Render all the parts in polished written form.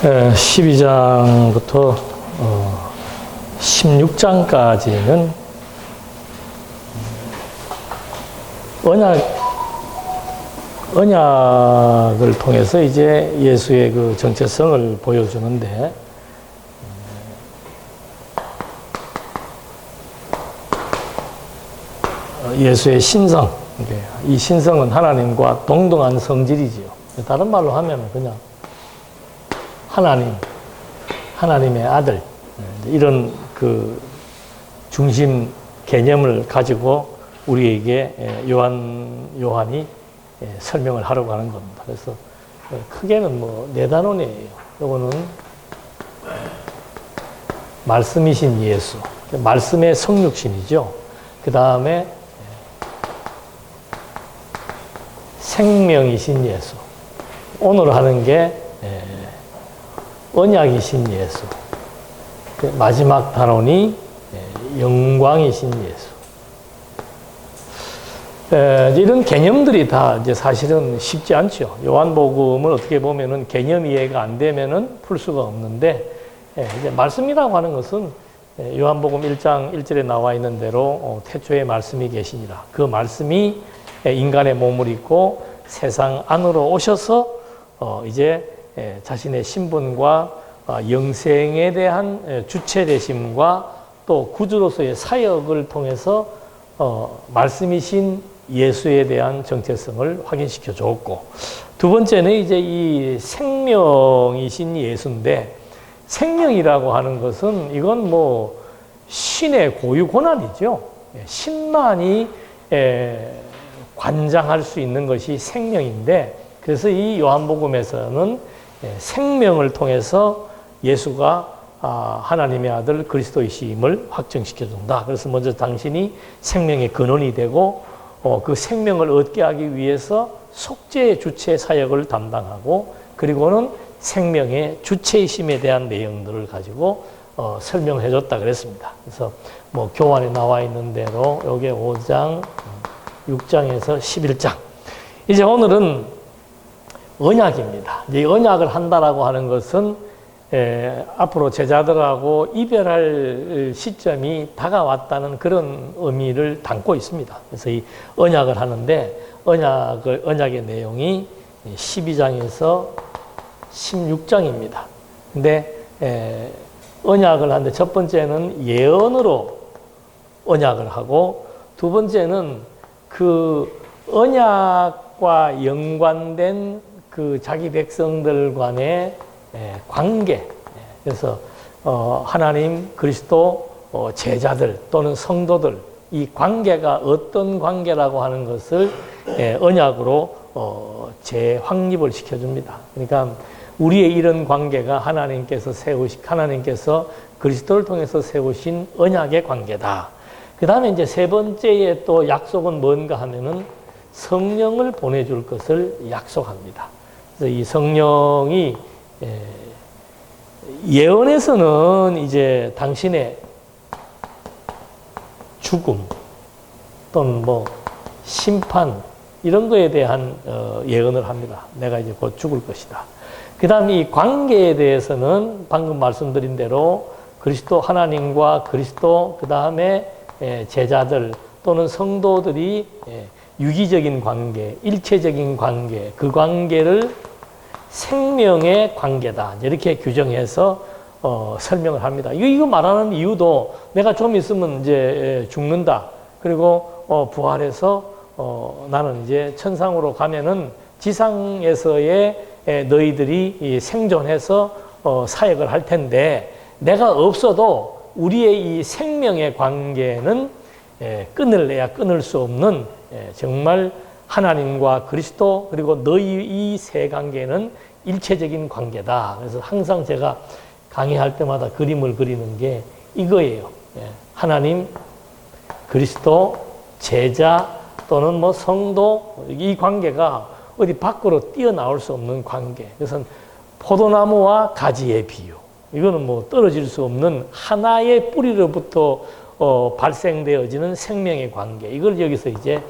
12장부터 16장까지는 언약을 통해서 이제 예수의 그 정체성을 보여주는데, 예수의 신성, 이 신성은 하나님과 동등한 성질이지요. 다른 말로 하면 그냥 하나님의 아들, 이런 그 중심 개념을 가지고 우리에게 요한이 설명을 하려고 하는 겁니다. 그래서 크게는 뭐 네 단원이에요. 요거는 말씀이신 예수, 말씀의 성육신이죠. 그 다음에 생명이신 예수, 오늘 하는 게 언약이신 예수, 마지막 단원이 영광이신 예수. 이런 개념들이 다 이제 사실은 쉽지 않죠. 요한복음을 어떻게 보면은 개념 이해가 안 되면은 풀 수가 없는데, 이제 말씀이라고 하는 것은 요한복음 1장 1절에 나와 있는 대로 태초에 말씀이 계시니라. 그 말씀이 인간의 몸을 입고 세상 안으로 오셔서 이제 자신의 신분과 영생에 대한 주체되심과 또 구주로서의 사역을 통해서 말씀이신 예수에 대한 정체성을 확인시켜 줬고, 두 번째는 이제 이 생명이신 예수인데, 생명이라고 하는 것은 이건 뭐 신의 고유 권한이죠. 신만이 관장할 수 있는 것이 생명인데, 그래서 이 요한복음에서는 생명을 통해서 예수가 하나님의 아들 그리스도이심을 확정시켜준다. 그래서 먼저 당신이 생명의 근원이 되고, 그 생명을 얻게 하기 위해서 속죄의 주체 사역을 담당하고, 그리고는 생명의 주체이심에 대한 내용들을 가지고 설명해 줬다 그랬습니다. 그래서 뭐 교환에 나와 있는 대로 요게 5장, 6장에서 11장. 이제 오늘은 언약입니다. 이제 언약을 한다라고 하는 것은 앞으로 제자들하고 이별할 시점이 다가왔다는 그런 의미를 담고 있습니다. 그래서 이 언약을 하는데, 언약의 내용이 12장에서 16장입니다. 근데 언약을 하는데 첫 번째는 예언으로 언약을 하고, 두 번째는 그 언약과 연관된 그 자기 백성들 간의 관계. 그래서 하나님, 그리스도, 제자들 또는 성도들, 이 관계가 어떤 관계라고 하는 것을 언약으로 재확립을 시켜줍니다. 그러니까 우리의 이런 관계가 하나님께서 그리스도를 통해서 세우신 언약의 관계다. 그 다음에 이제 세 번째의 또 약속은 뭔가 하면은 성령을 보내줄 것을 약속합니다. 그래서 이 성령이 예언에서는 이제 당신의 죽음 또는 뭐 심판 이런 거에 대한 예언을 합니다. 내가 이제 곧 죽을 것이다. 그 다음에 이 관계에 대해서는 방금 말씀드린 대로 그리스도, 하나님과 그리스도, 그 다음에 제자들 또는 성도들이 유기적인 관계, 일체적인 관계, 그 관계를 생명의 관계다. 이렇게 규정해서 설명을 합니다. 이거 말하는 이유도 내가 좀 있으면 이제 죽는다. 그리고 부활해서 나는 이제 천상으로 가면은 지상에서의 너희들이 생존해서 사역을 할 텐데, 내가 없어도 우리의 이 생명의 관계는 끊을래야 끊을 수 없는 정말 하나님과 그리스도 그리고 너희 이 세 관계는 일체적인 관계다. 그래서 항상 제가 강의할 때마다 그림을 그리는 게 이거예요. 하나님, 그리스도, 제자 또는 뭐 성도, 이 관계가 어디 밖으로 뛰어나올 수 없는 관계. 그래서 포도나무와 가지의 비유. 이거는 뭐 떨어질 수 없는 하나의 뿌리로부터 발생되어지는 생명의 관계. 이걸 여기서 이제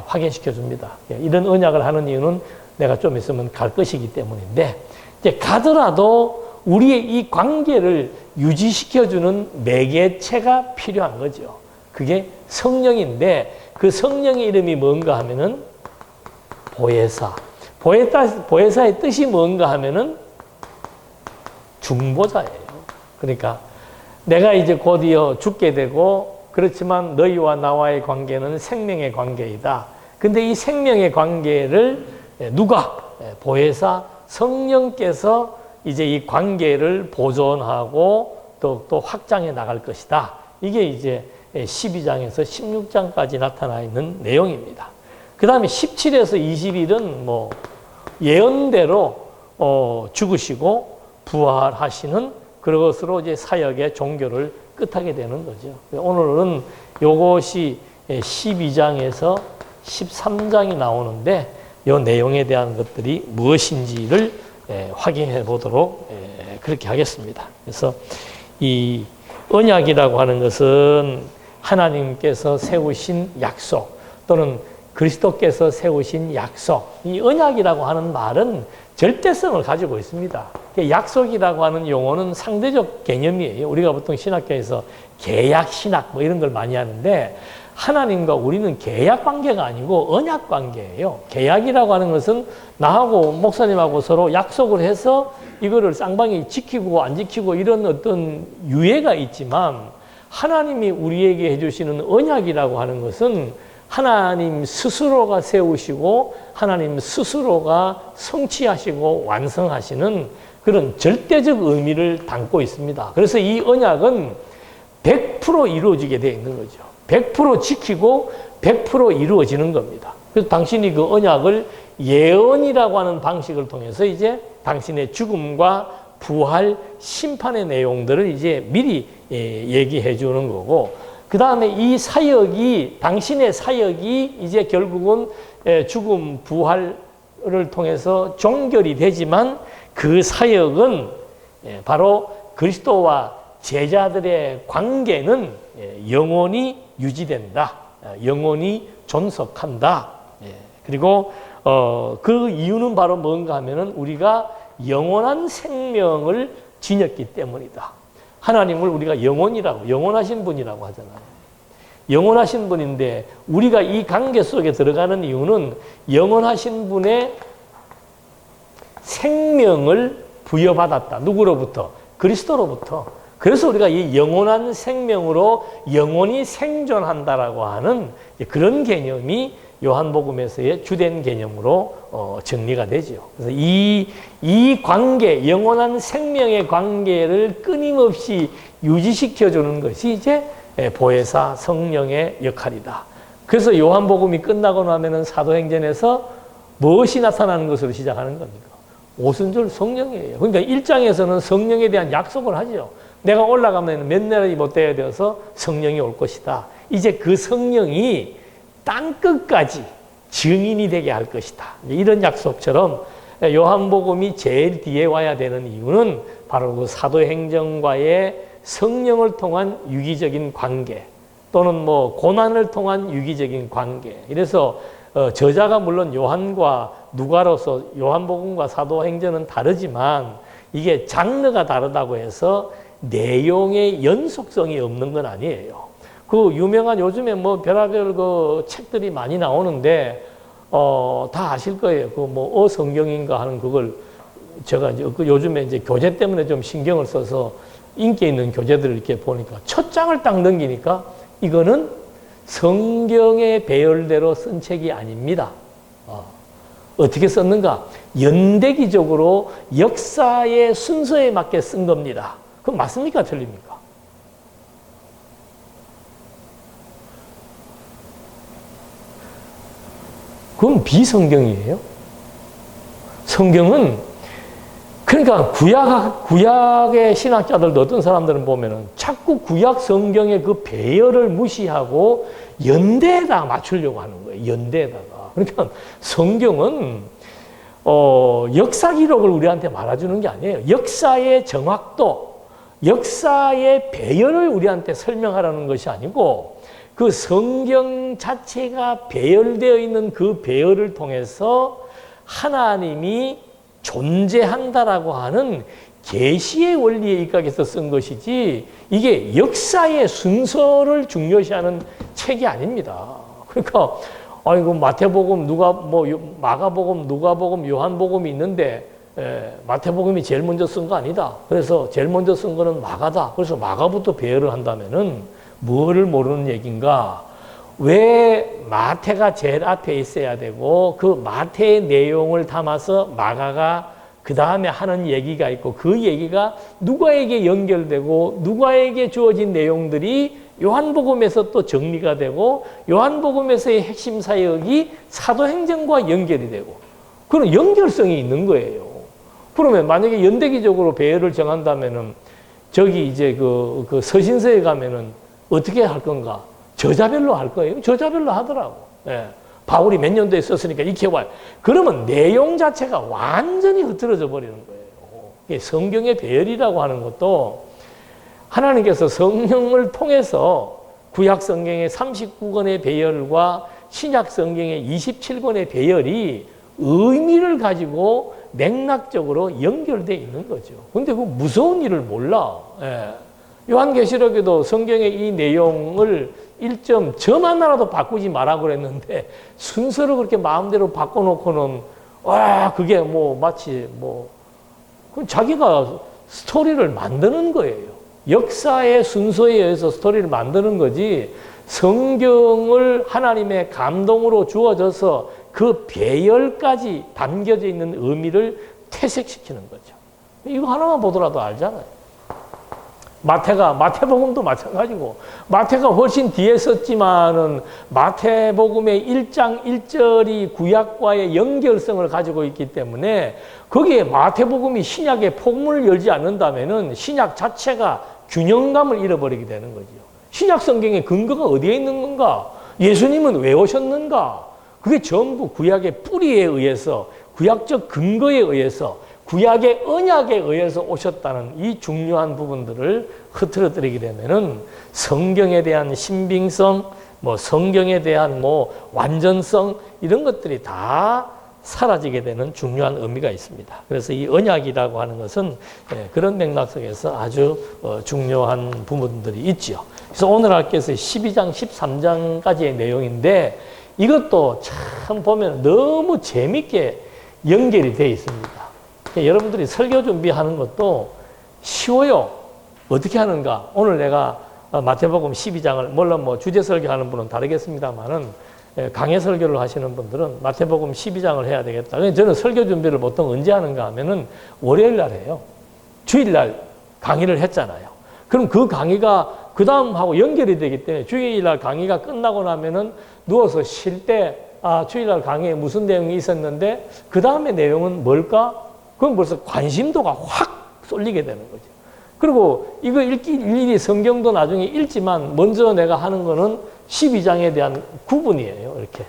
확인시켜 줍니다. 이런 언약을 하는 이유는 내가 좀 있으면 갈 것이기 때문인데, 이제 가더라도 우리의 이 관계를 유지시켜주는 매개체가 필요한 거죠. 그게 성령인데 그 성령의 이름이 뭔가 하면은 보혜사. 보혜사의 뜻이 뭔가 하면은 중보자예요. 그러니까 내가 이제 곧이어 죽게 되고 그렇지만 너희와 나와의 관계는 생명의 관계이다. 근데 이 생명의 관계를 누가? 보혜사 성령께서 이제 이 관계를 보존하고 또 확장해 나갈 것이다. 이게 이제 12장에서 16장까지 나타나 있는 내용입니다. 그 다음에 17에서 21은 뭐 예언대로 죽으시고 부활하시는 그것으로 이제 사역의 종교를 끝하게 되는 거죠. 오늘은 요것이 12장에서 13장이 나오는데 이 내용에 대한 것들이 무엇인지를 확인해 보도록 그렇게 하겠습니다. 그래서 이 언약이라고 하는 것은 하나님께서 세우신 약속 또는 그리스도께서 세우신 약속. 이 언약이라고 하는 말은 절대성을 가지고 있습니다. 약속이라고 하는 용어는 상대적 개념이에요. 우리가 보통 신학교에서 계약, 신학 뭐 이런 걸 많이 하는데 하나님과 우리는 계약 관계가 아니고 언약 관계예요. 계약이라고 하는 것은 나하고 목사님하고 서로 약속을 해서 이거를 쌍방이 지키고 안 지키고 이런 어떤 유예가 있지만 하나님이 우리에게 해주시는 언약이라고 하는 것은 하나님 스스로가 세우시고 하나님 스스로가 성취하시고 완성하시는 그런 절대적 의미를 담고 있습니다. 그래서 이 언약은 100% 이루어지게 되어 있는 거죠. 100% 지키고 100% 이루어지는 겁니다. 그래서 당신이 그 언약을 예언이라고 하는 방식을 통해서 이제 당신의 죽음과 부활, 심판의 내용들을 이제 미리 얘기해 주는 거고, 그 다음에 이 사역이, 당신의 사역이 이제 결국은 죽음, 부활을 통해서 종결이 되지만 그 사역은 바로 그리스도와 제자들의 관계는 영원히 유지된다. 영원히 존속한다. 그리고 그 이유는 바로 뭔가 하면은 우리가 영원한 생명을 지녔기 때문이다. 하나님을 우리가 영원이라고, 영원하신 분이라고 하잖아요. 영원하신 분인데 우리가 이 관계 속에 들어가는 이유는 영원하신 분의 생명을 부여받았다. 누구로부터? 그리스도로부터. 그래서 우리가 이 영원한 생명으로 영원히 생존한다라고 하는 그런 개념이 요한복음에서의 주된 개념으로 정리가 되죠. 그래서 이 관계, 영원한 생명의 관계를 끊임없이 유지시켜주는 것이 이제 보혜사 성령의 역할이다. 그래서 요한복음이 끝나고 나면은 사도행전에서 무엇이 나타나는 것으로 시작하는 겁니까? 오순절 성령이에요. 그러니까 1장에서는 성령에 대한 약속을 하죠. 내가 올라가면 몇 날이 못 돼야 되어서 성령이 올 것이다. 이제 그 성령이 땅 끝까지 증인이 되게 할 것이다. 이런 약속처럼 요한복음이 제일 뒤에 와야 되는 이유는 바로 그 사도행전과의 성령을 통한 유기적인 관계 또는 뭐 고난을 통한 유기적인 관계. 이래서 저자가 물론 요한과 누가로서 요한복음과 사도행전은 다르지만 이게 장르가 다르다고 해서 내용의 연속성이 없는 건 아니에요. 그 유명한 요즘에 뭐 별의별 그 책들이 많이 나오는데 다 아실 거예요. 그 뭐 어성경인가 하는 그걸 제가 이제 그 요즘에 이제 교재 때문에 좀 신경을 써서 인기 있는 교재들을 이렇게 보니까 첫 장을 딱 넘기니까 이거는 성경의 배열대로 쓴 책이 아닙니다. 어떻게 썼는가? 연대기적으로 역사의 순서에 맞게 쓴 겁니다. 그럼 맞습니까? 틀립니까? 그건 비성경이에요. 성경은 그러니까 구약의 신학자들도 어떤 사람들은 보면은 자꾸 구약 성경의 그 배열을 무시하고 연대에다 맞추려고 하는 거예요. 연대에다가. 그러니까 성경은 역사 기록을 우리한테 말해주는 게 아니에요. 역사의 정확도, 역사의 배열을 우리한테 설명하라는 것이 아니고 그 성경 자체가 배열되어 있는 그 배열을 통해서 하나님이 존재한다라고 하는 계시의 원리에 입각해서 쓴 것이지 이게 역사의 순서를 중요시하는 책이 아닙니다. 그러니까 아이고 마태복음 마가복음 누가복음 요한복음이 있는데 마태복음이 제일 먼저 쓴 거 아니다. 그래서 제일 먼저 쓴 거는 마가다. 그래서 마가부터 배열을 한다면은 뭐를 모르는 얘기인가? 왜 마태가 제일 앞에 있어야 되고 그 마태의 내용을 담아서 마가가 그 다음에 하는 얘기가 있고 그 얘기가 누가에게 연결되고 누가에게 주어진 내용들이 요한복음에서 또 정리가 되고 요한복음에서의 핵심 사역이 사도행전과 연결이 되고 그런 연결성이 있는 거예요. 그러면 만약에 연대기적으로 배열을 정한다면은 저기 이제 그 서신서에 가면은 어떻게 할 건가? 저자별로 할 거예요. 저자별로 하더라고. 예. 바울이 몇 년도에 썼으니까 이렇게 와요. 그러면 내용 자체가 완전히 흐트러져 버리는 거예요. 성경의 배열이라고 하는 것도 하나님께서 성령을 통해서 구약 성경의 39권의 배열과 신약 성경의 27권의 배열이 의미를 가지고 맥락적으로 연결되어 있는 거죠. 근데 그 무서운 일을 몰라. 예. 요한계시록에도 성경의 이 내용을 1점 점 하나라도 바꾸지 마라 그랬는데 순서를 그렇게 마음대로 바꿔놓고는 와 그게 뭐 마치 뭐 자기가 스토리를 만드는 거예요. 역사의 순서에 의해서 스토리를 만드는 거지 성경을 하나님의 감동으로 주어져서 그 배열까지 담겨져 있는 의미를 퇴색시키는 거죠. 이거 하나만 보더라도 알잖아요. 마태복음도 마찬가지고, 마태가 훨씬 뒤에 썼지만은 마태복음의 1장 1절이 구약과의 연결성을 가지고 있기 때문에 거기에 마태복음이 신약의 폭문을 열지 않는다면은 신약 자체가 균형감을 잃어버리게 되는 거죠. 신약 성경의 근거가 어디에 있는 건가? 예수님은 왜 오셨는가? 그게 전부 구약의 뿌리에 의해서, 구약적 근거에 의해서, 구약의 언약에 의해서 오셨다는 이 중요한 부분들을 흐트러뜨리게 되면은 성경에 대한 신빙성, 성경에 대한 완전성 이런 것들이 다 사라지게 되는 중요한 의미가 있습니다. 그래서 이 언약이라고 하는 것은 그런 맥락 속에서 아주 중요한 부분들이 있죠. 그래서 오늘 학교에서 12장, 13장까지의 내용인데 이것도 참 보면 너무 재밌게 연결이 되어 있습니다. 여러분들이 설교 준비하는 것도 쉬워요. 어떻게 하는가? 오늘 내가 마태복음 12장을, 물론 주제 설교하는 분은 다르겠습니다만은 강해 설교를 하시는 분들은 마태복음 12장을 해야 되겠다. 저는 설교 준비를 보통 언제 하는가 하면은 월요일 날 해요. 주일 날 강의를 했잖아요. 그럼 그 강의가 그 다음하고 연결이 되기 때문에 주일 날 강의가 끝나고 나면은 누워서 쉴 때, 주일 날 강의에 무슨 내용이 있었는데 그 다음에 내용은 뭘까? 그럼 벌써 관심도가 확 쏠리게 되는 거죠. 그리고 이거 일일이 성경도 나중에 읽지만 먼저 내가 하는 거는 12장에 대한 구분이에요. 이렇게.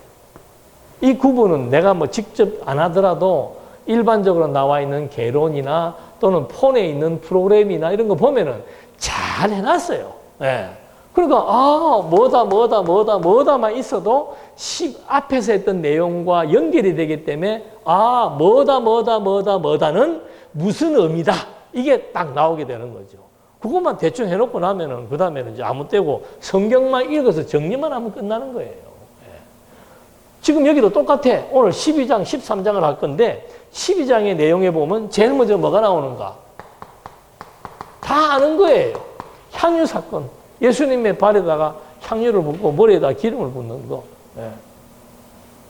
이 구분은 내가 직접 안 하더라도 일반적으로 나와 있는 개론이나 또는 폰에 있는 프로그램이나 이런 거 보면은 잘 해놨어요. 예. 그러니까, 뭐다만 있어도 앞에서 했던 내용과 연결이 되기 때문에, 뭐다는 무슨 의미다. 이게 딱 나오게 되는 거죠. 그것만 대충 해놓고 나면은, 그 다음에는 이제 아무 때고 성경만 읽어서 정리만 하면 끝나는 거예요. 예. 지금 여기도 똑같아. 오늘 12장, 13장을 할 건데, 12장의 내용에 보면 제일 먼저 뭐가 나오는가? 다 아는 거예요. 향유 사건. 예수님의 발에다가 향유를 붓고 머리에다 기름을 붓는 거. 예.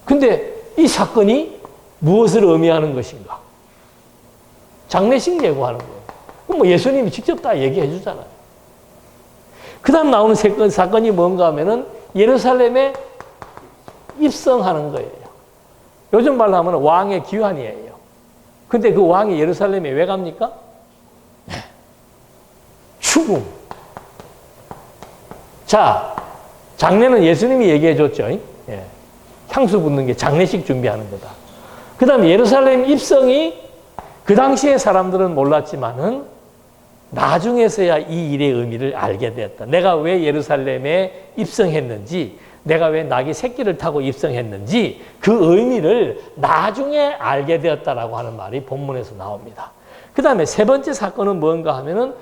근데 이 사건이 무엇을 의미하는 것인가? 장례식 예고하는 거예요. 그럼 예수님이 직접 다 얘기해 주잖아요. 그 다음 나오는 사건이 뭔가 하면은 예루살렘에 입성하는 거예요. 요즘 말로 하면 왕의 귀환이에요. 근데 그 왕이 예루살렘에 왜 갑니까? 네. 죽음. 자, 장례는 예수님이 얘기해 줬죠. 예. 향수 붓는 게 장례식 준비하는 거다. 그 다음에 예루살렘 입성이 그 당시에 사람들은 몰랐지만은 나중에서야 이 일의 의미를 알게 되었다. 내가 왜 예루살렘에 입성했는지, 내가 왜 낙이 새끼를 타고 입성했는지 그 의미를 나중에 알게 되었다라고 하는 말이 본문에서 나옵니다. 그 다음에 세 번째 사건은 뭔가 하면은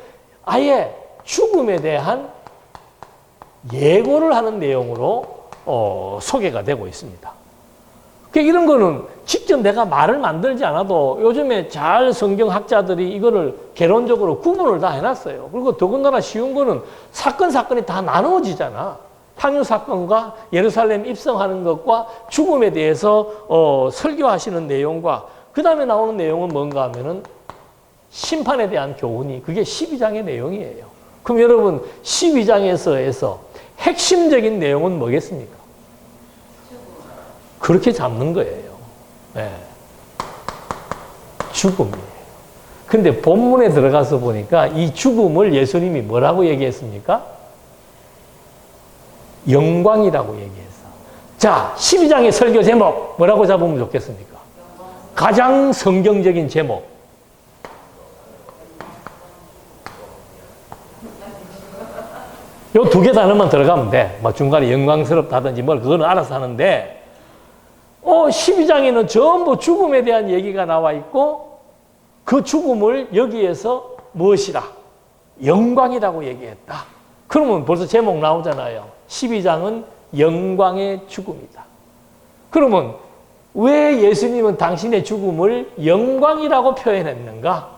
아예 죽음에 대한 예고를 하는 내용으로 소개가 되고 있습니다. 이런 거는 직접 내가 말을 만들지 않아도 요즘에 잘 성경학자들이 이거를 개론적으로 구분을 다 해놨어요. 그리고 더군다나 쉬운 거는 사건이 다 나누어지잖아. 향유 사건과 예루살렘 입성하는 것과 죽음에 대해서 설교하시는 내용과 그 다음에 나오는 내용은 뭔가 하면은 심판에 대한 교훈이 그게 12장의 내용이에요. 그럼 여러분 12장에서 핵심적인 내용은 뭐겠습니까? 그렇게 잡는 거예요. 네. 죽음이에요. 근데 본문에 들어가서 보니까 이 죽음을 예수님이 뭐라고 얘기했습니까? 영광이라고 얘기했어. 자, 12장의 설교 제목 뭐라고 잡으면 좋겠습니까? 가장 성경적인 제목. 요 두 개 단어만 들어가면 돼. 뭐 중간에 영광스럽다든지 뭘 그거는 알아서 하는데 12장에는 전부 죽음에 대한 얘기가 나와 있고 그 죽음을 여기에서 무엇이라? 영광이라고 얘기했다. 그러면 벌써 제목 나오잖아요. 12장은 영광의 죽음이다. 그러면 왜 예수님은 당신의 죽음을 영광이라고 표현했는가?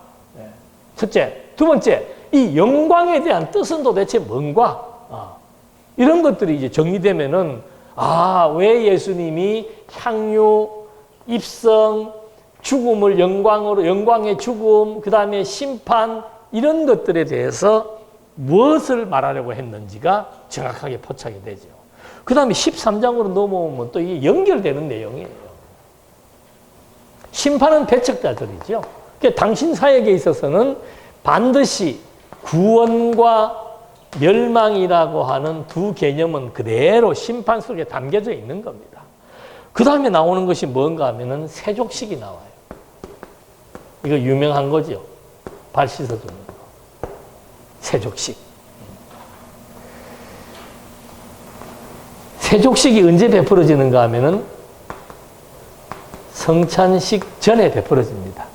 첫째. 두 번째, 이 영광에 대한 뜻은 도대체 뭔가? 이런 것들이 이제 정리되면은 왜 예수님이 향유, 입성, 죽음을 영광으로, 영광의 죽음, 그 다음에 심판, 이런 것들에 대해서 무엇을 말하려고 했는지가 정확하게 포착이 되죠. 그 다음에 13장으로 넘어오면 또 이게 연결되는 내용이에요. 심판은 배척자들이죠. 그러니까 당신 사역에 있어서는 반드시 구원과 멸망이라고 하는 두 개념은 그대로 심판 속에 담겨져 있는 겁니다. 그 다음에 나오는 것이 뭔가 하면은 세족식이 나와요. 이거 유명한 거죠. 발 씻어주는 거. 세족식. 세족식이 언제 베풀어지는가 하면은 성찬식 전에 베풀어집니다.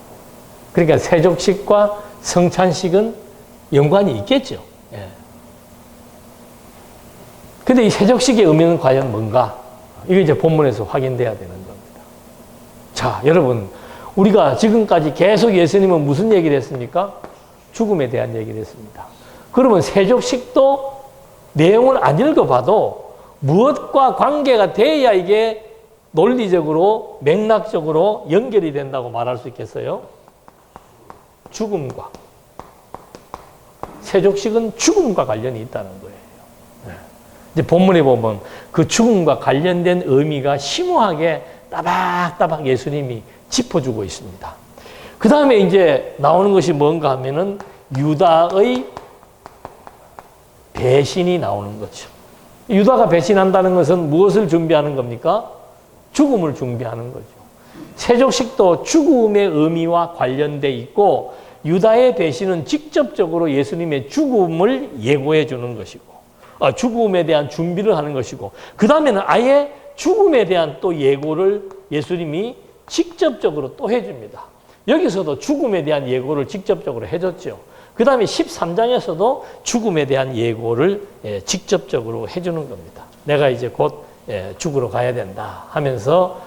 그러니까 세족식과 성찬식은 연관이 있겠죠. 근데 이 세족식의 의미는 과연 뭔가? 이게 이제 본문에서 확인돼야 되는 겁니다. 자, 여러분, 우리가 지금까지 계속 예수님은 무슨 얘기를 했습니까? 죽음에 대한 얘기를 했습니다. 그러면 세족식도 내용을 안 읽어봐도 무엇과 관계가 돼야 이게 논리적으로, 맥락적으로 연결이 된다고 말할 수 있겠어요? 죽음과. 세족식은 죽음과 관련이 있다는 거예요. 이제 본문에 보면 그 죽음과 관련된 의미가 심오하게 따박따박 예수님이 짚어주고 있습니다. 그 다음에 이제 나오는 것이 뭔가 하면은 유다의 배신이 나오는 거죠. 유다가 배신한다는 것은 무엇을 준비하는 겁니까? 죽음을 준비하는 거죠. 세족식도 죽음의 의미와 관련돼 있고 유다의 배신은 직접적으로 예수님의 죽음을 예고해 주는 것이고 죽음에 대한 준비를 하는 것이고 그 다음에는 아예 죽음에 대한 또 예고를 예수님이 직접적으로 또 해줍니다. 여기서도 죽음에 대한 예고를 직접적으로 해줬죠. 그 다음에 13장에서도 죽음에 대한 예고를 직접적으로 해주는 겁니다. 내가 이제 곧 죽으러 가야 된다 하면서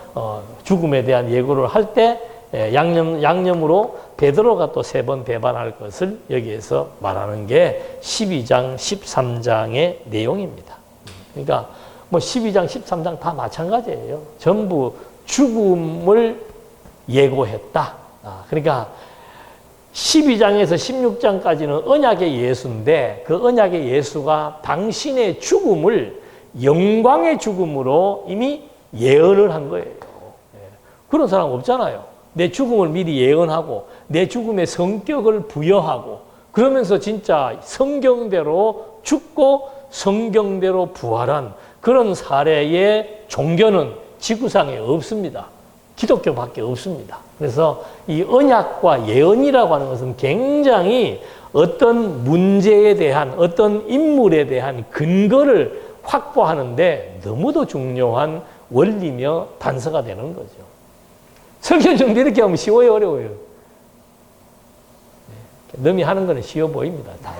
죽음에 대한 예고를 할 때 양념으로 베드로가 또 3번 배반할 것을 여기에서 말하는 게 12장, 13장의 내용입니다. 그러니까 뭐 12장, 13장 다 마찬가지예요. 전부 죽음을 예고했다. 그러니까 12장에서 16장까지는 언약의 예수인데 그 언약의 예수가 당신의 죽음을 영광의 죽음으로 이미 예언을 한 거예요. 그런 사람 없잖아요. 내 죽음을 미리 예언하고 내 죽음의 성격을 부여하고 그러면서 진짜 성경대로 죽고 성경대로 부활한 그런 사례의 종교는 지구상에 없습니다. 기독교밖에 없습니다. 그래서 이 언약과 예언이라고 하는 것은 굉장히 어떤 문제에 대한 어떤 인물에 대한 근거를 확보하는데 너무도 중요한 원리며 단서가 되는 거죠. 설교 준비 이렇게 하면 쉬워요, 어려워요? 남이 하는 거는 쉬워 보입니다. 다.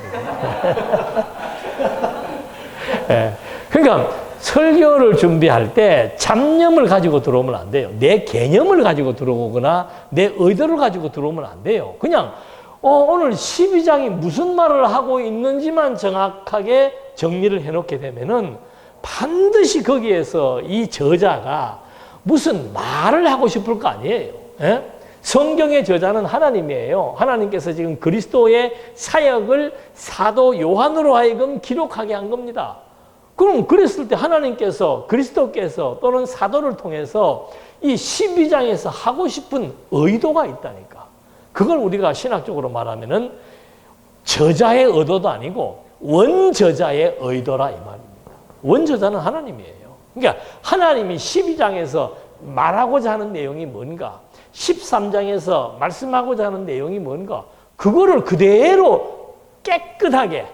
예. 그러니까 설교를 준비할 때 잡념을 가지고 들어오면 안 돼요. 내 개념을 가지고 들어오거나 내 의도를 가지고 들어오면 안 돼요. 그냥 오늘 12장이 무슨 말을 하고 있는지만 정확하게 정리를 해놓게 되면은 반드시 거기에서 이 저자가 무슨 말을 하고 싶을 거 아니에요. 예? 성경의 저자는 하나님이에요. 하나님께서 지금 그리스도의 사역을 사도 요한으로 하여금 기록하게 한 겁니다. 그럼 그랬을 때 하나님께서 그리스도께서 또는 사도를 통해서 이 12장에서 하고 싶은 의도가 있다니까. 그걸 우리가 신학적으로 말하면은 저자의 의도도 아니고 원저자의 의도라 이 말입니다. 원저자는 하나님이에요. 그러니까 하나님이 12장에서 말하고자 하는 내용이 뭔가, 13장에서 말씀하고자 하는 내용이 뭔가, 그거를 그대로 깨끗하게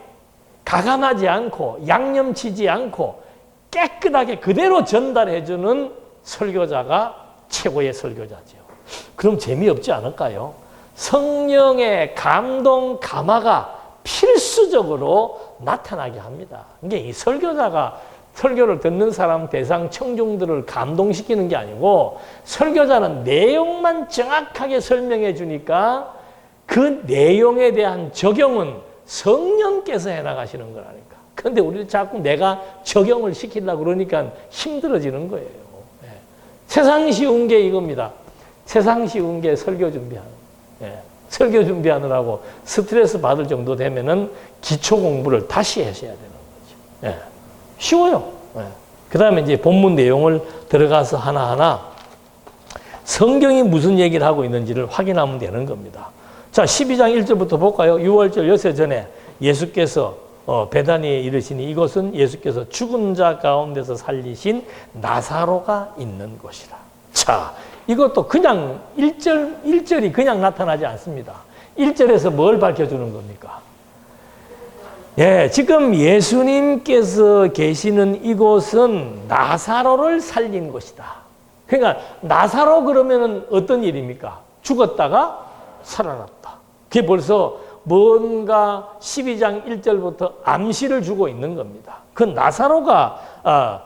가감하지 않고 양념치지 않고 깨끗하게 그대로 전달해주는 설교자가 최고의 설교자죠. 그럼 재미없지 않을까요? 성령의 감동, 감화가 필수적으로 나타나게 합니다. 이게 이 설교자가 설교를 듣는 사람 대상 청중들을 감동시키는 게 아니고 설교자는 내용만 정확하게 설명해 주니까 그 내용에 대한 적용은 성령께서 해나가시는 거라니까. 그런데 우리는 자꾸 내가 적용을 시키려고 그러니까 힘들어지는 거예요. 네. 세상 쉬운 게 이겁니다. 세상 쉬운 게 설교 준비하는. 네. 설교 준비하느라고 스트레스 받을 정도 되면은 기초 공부를 다시 하셔야 되는 거죠. 네. 쉬워요. 네. 그 다음에 이제 본문 내용을 들어가서 하나하나 성경이 무슨 얘기를 하고 있는지를 확인하면 되는 겁니다. 자, 12장 1절부터 볼까요? 6월절 여세 전에 예수께서 베다니에 이르시니 이곳은 예수께서 죽은 자 가운데서 살리신 나사로가 있는 곳이라. 자, 이것도 그냥 1절이 그냥 나타나지 않습니다. 1절에서 뭘 밝혀주는 겁니까? 예, 지금 예수님께서 계시는 이곳은 나사로를 살린 곳이다. 그러니까 나사로 그러면은 어떤 일입니까? 죽었다가 살아났다. 그게 벌써 뭔가 12장 1절부터 암시를 주고 있는 겁니다. 그 나사로가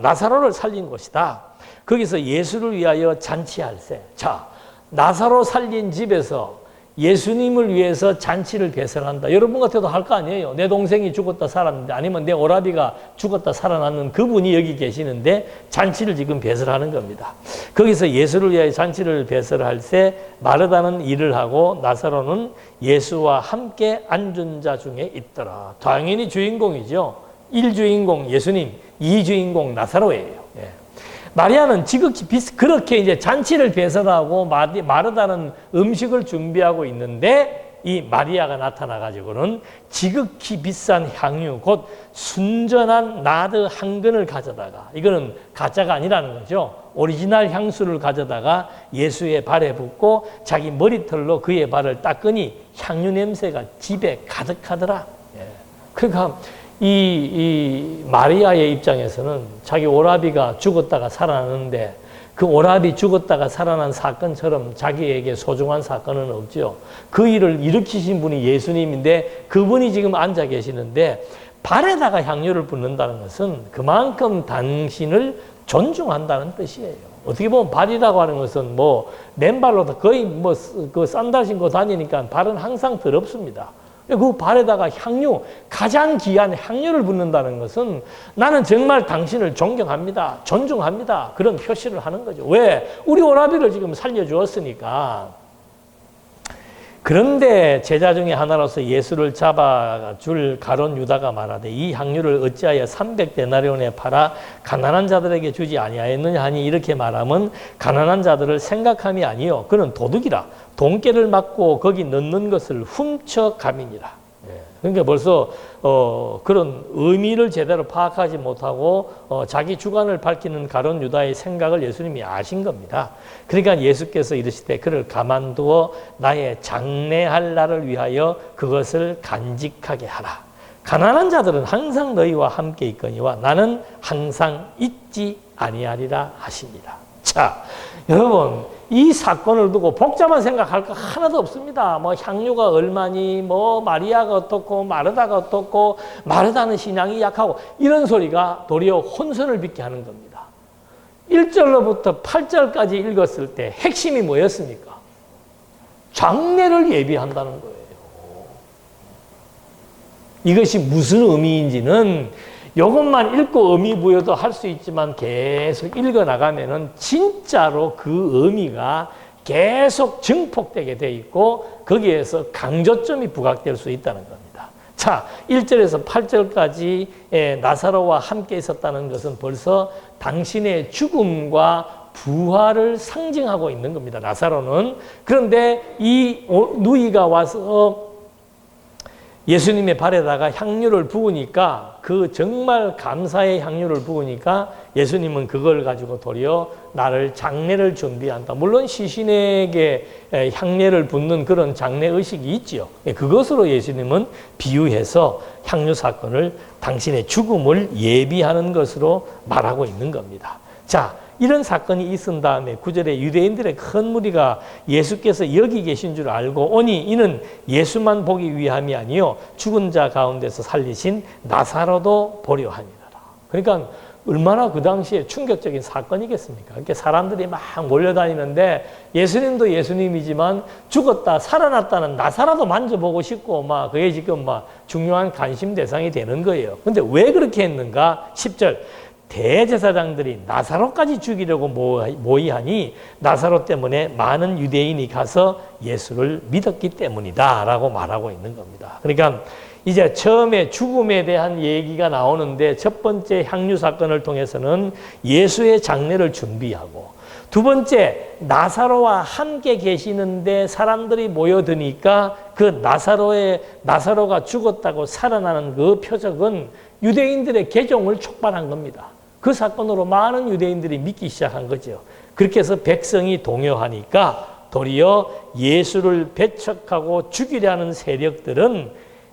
나사로를 살린 곳이다. 거기서 예수를 위하여 잔치할세. 자, 나사로 살린 집에서 예수님을 위해서 잔치를 배설한다. 여러분 같아도 할 거 아니에요. 내 동생이 죽었다 살았는데 아니면 내 오라비가 죽었다 살아났는 그분이 여기 계시는데 잔치를 지금 배설하는 겁니다. 거기서 예수를 위하여 잔치를 배설할세 마르다는 일을 하고 나사로는 예수와 함께 앉은 자 중에 있더라. 당연히 주인공이죠. 1주인공 예수님, 2주인공 나사로예요. 예. 마리아는 지극히 그렇게 이제 잔치를 배설하고 마르다는 음식을 준비하고 있는데 이 마리아가 나타나가지고는 지극히 비싼 향유, 곧 순전한 나드 한 근을 가져다가, 이거는 가짜가 아니라는 거죠. 오리지널 향수를 가져다가 예수의 발에 붓고 자기 머리털로 그의 발을 닦으니 향유 냄새가 집에 가득하더라. 예. 그러니까 이 마리아의 입장에서는 자기 오라비가 죽었다가 살아났는데 그 오라비 죽었다가 살아난 사건처럼 자기에게 소중한 사건은 없죠. 그 일을 일으키신 분이 예수님인데 그분이 지금 앉아 계시는데 발에다가 향유를 붓는다는 것은 그만큼 당신을 존중한다는 뜻이에요. 어떻게 보면 발이라고 하는 것은 뭐 맨발로 거의 뭐 그 샌들 신고 다니니까 발은 항상 더럽습니다. 그 발에다가 향유, 가장 귀한 향유를 붓는다는 것은 나는 정말 당신을 존경합니다. 존중합니다. 그런 표시를 하는 거죠. 왜? 우리 오라비를 지금 살려주었으니까. 그런데 제자 중에 하나로서 예수를 잡아줄 가룟 유다가 말하되 이 향유를 어찌하여 300데나리온에 팔아 가난한 자들에게 주지 아니하였느냐 하니 이렇게 말하면 가난한 자들을 생각함이 아니요 그는 도둑이라 돈깨를 맞고 거기 넣는 것을 훔쳐감이니라. 그러니까 벌써 그런 의미를 제대로 파악하지 못하고 자기 주관을 밝히는 가룟 유다의 생각을 예수님이 아신 겁니다. 그러니까 예수께서 이르시되 그를 가만두어 나의 장례할 날을 위하여 그것을 간직하게 하라. 가난한 자들은 항상 너희와 함께 있거니와 나는 항상 잊지 아니하리라 하시니라. 자, 여러분, 이 사건을 두고 복잡한 생각할 거 하나도 없습니다. 뭐 향유가 얼마니, 뭐 마리아가 어떻고, 마르다가 어떻고, 마르다는 신앙이 약하고, 이런 소리가 도리어 혼선을 빚게 하는 겁니다. 1절로부터 8절까지 읽었을 때 핵심이 뭐였습니까? 장례를 예비한다는 거예요. 이것이 무슨 의미인지는 이것만 읽고 의미 부여도 할 수 있지만 계속 읽어나가면은 진짜로 그 의미가 계속 증폭되게 돼 있고 거기에서 강조점이 부각될 수 있다는 겁니다. 자, 1절에서 8절까지 나사로와 함께 있었다는 것은 벌써 당신의 죽음과 부활을 상징하고 있는 겁니다. 나사로는. 그런데 이 누이가 와서 예수님의 발에다가 향유를 부으니까 그 정말 감사의 향유를 부으니까 예수님은 그걸 가지고 도리어 나를 장례를 준비한다. 물론 시신에게 향례를 붓는 그런 장례 의식이 있죠. 그것으로 예수님은 비유해서 향유 사건을 당신의 죽음을 예비하는 것으로 말하고 있는 겁니다. 자, 이런 사건이 있은 다음에 9절에 유대인들의 큰 무리가 예수께서 여기 계신 줄 알고 오니 이는 예수만 보기 위함이 아니요 죽은 자 가운데서 살리신 나사로도 보려 하니라. 그러니까 얼마나 그 당시에 충격적인 사건이겠습니까? 이렇게 사람들이 막 몰려다니는데 예수님도 예수님이지만 죽었다 살아났다는 나사로도 만져보고 싶고 막 그게 지금 막 중요한 관심 대상이 되는 거예요. 근데 왜 그렇게 했는가? 10절 대제사장들이 나사로까지 죽이려고 모의하니 나사로 때문에 많은 유대인이 가서 예수를 믿었기 때문이다 라고 말하고 있는 겁니다. 그러니까 이제 처음에 죽음에 대한 얘기가 나오는데 첫 번째 향유 사건을 통해서는 예수의 장례를 준비하고 두 번째 나사로와 함께 계시는데 사람들이 모여드니까 그 나사로가 죽었다고 살아나는 그 표적은 유대인들의 개종을 촉발한 겁니다. 그 사건으로 많은 유대인들이 믿기 시작한 거죠. 그렇게 해서 백성이 동요하니까 도리어 예수를 배척하고 죽이려는 세력들은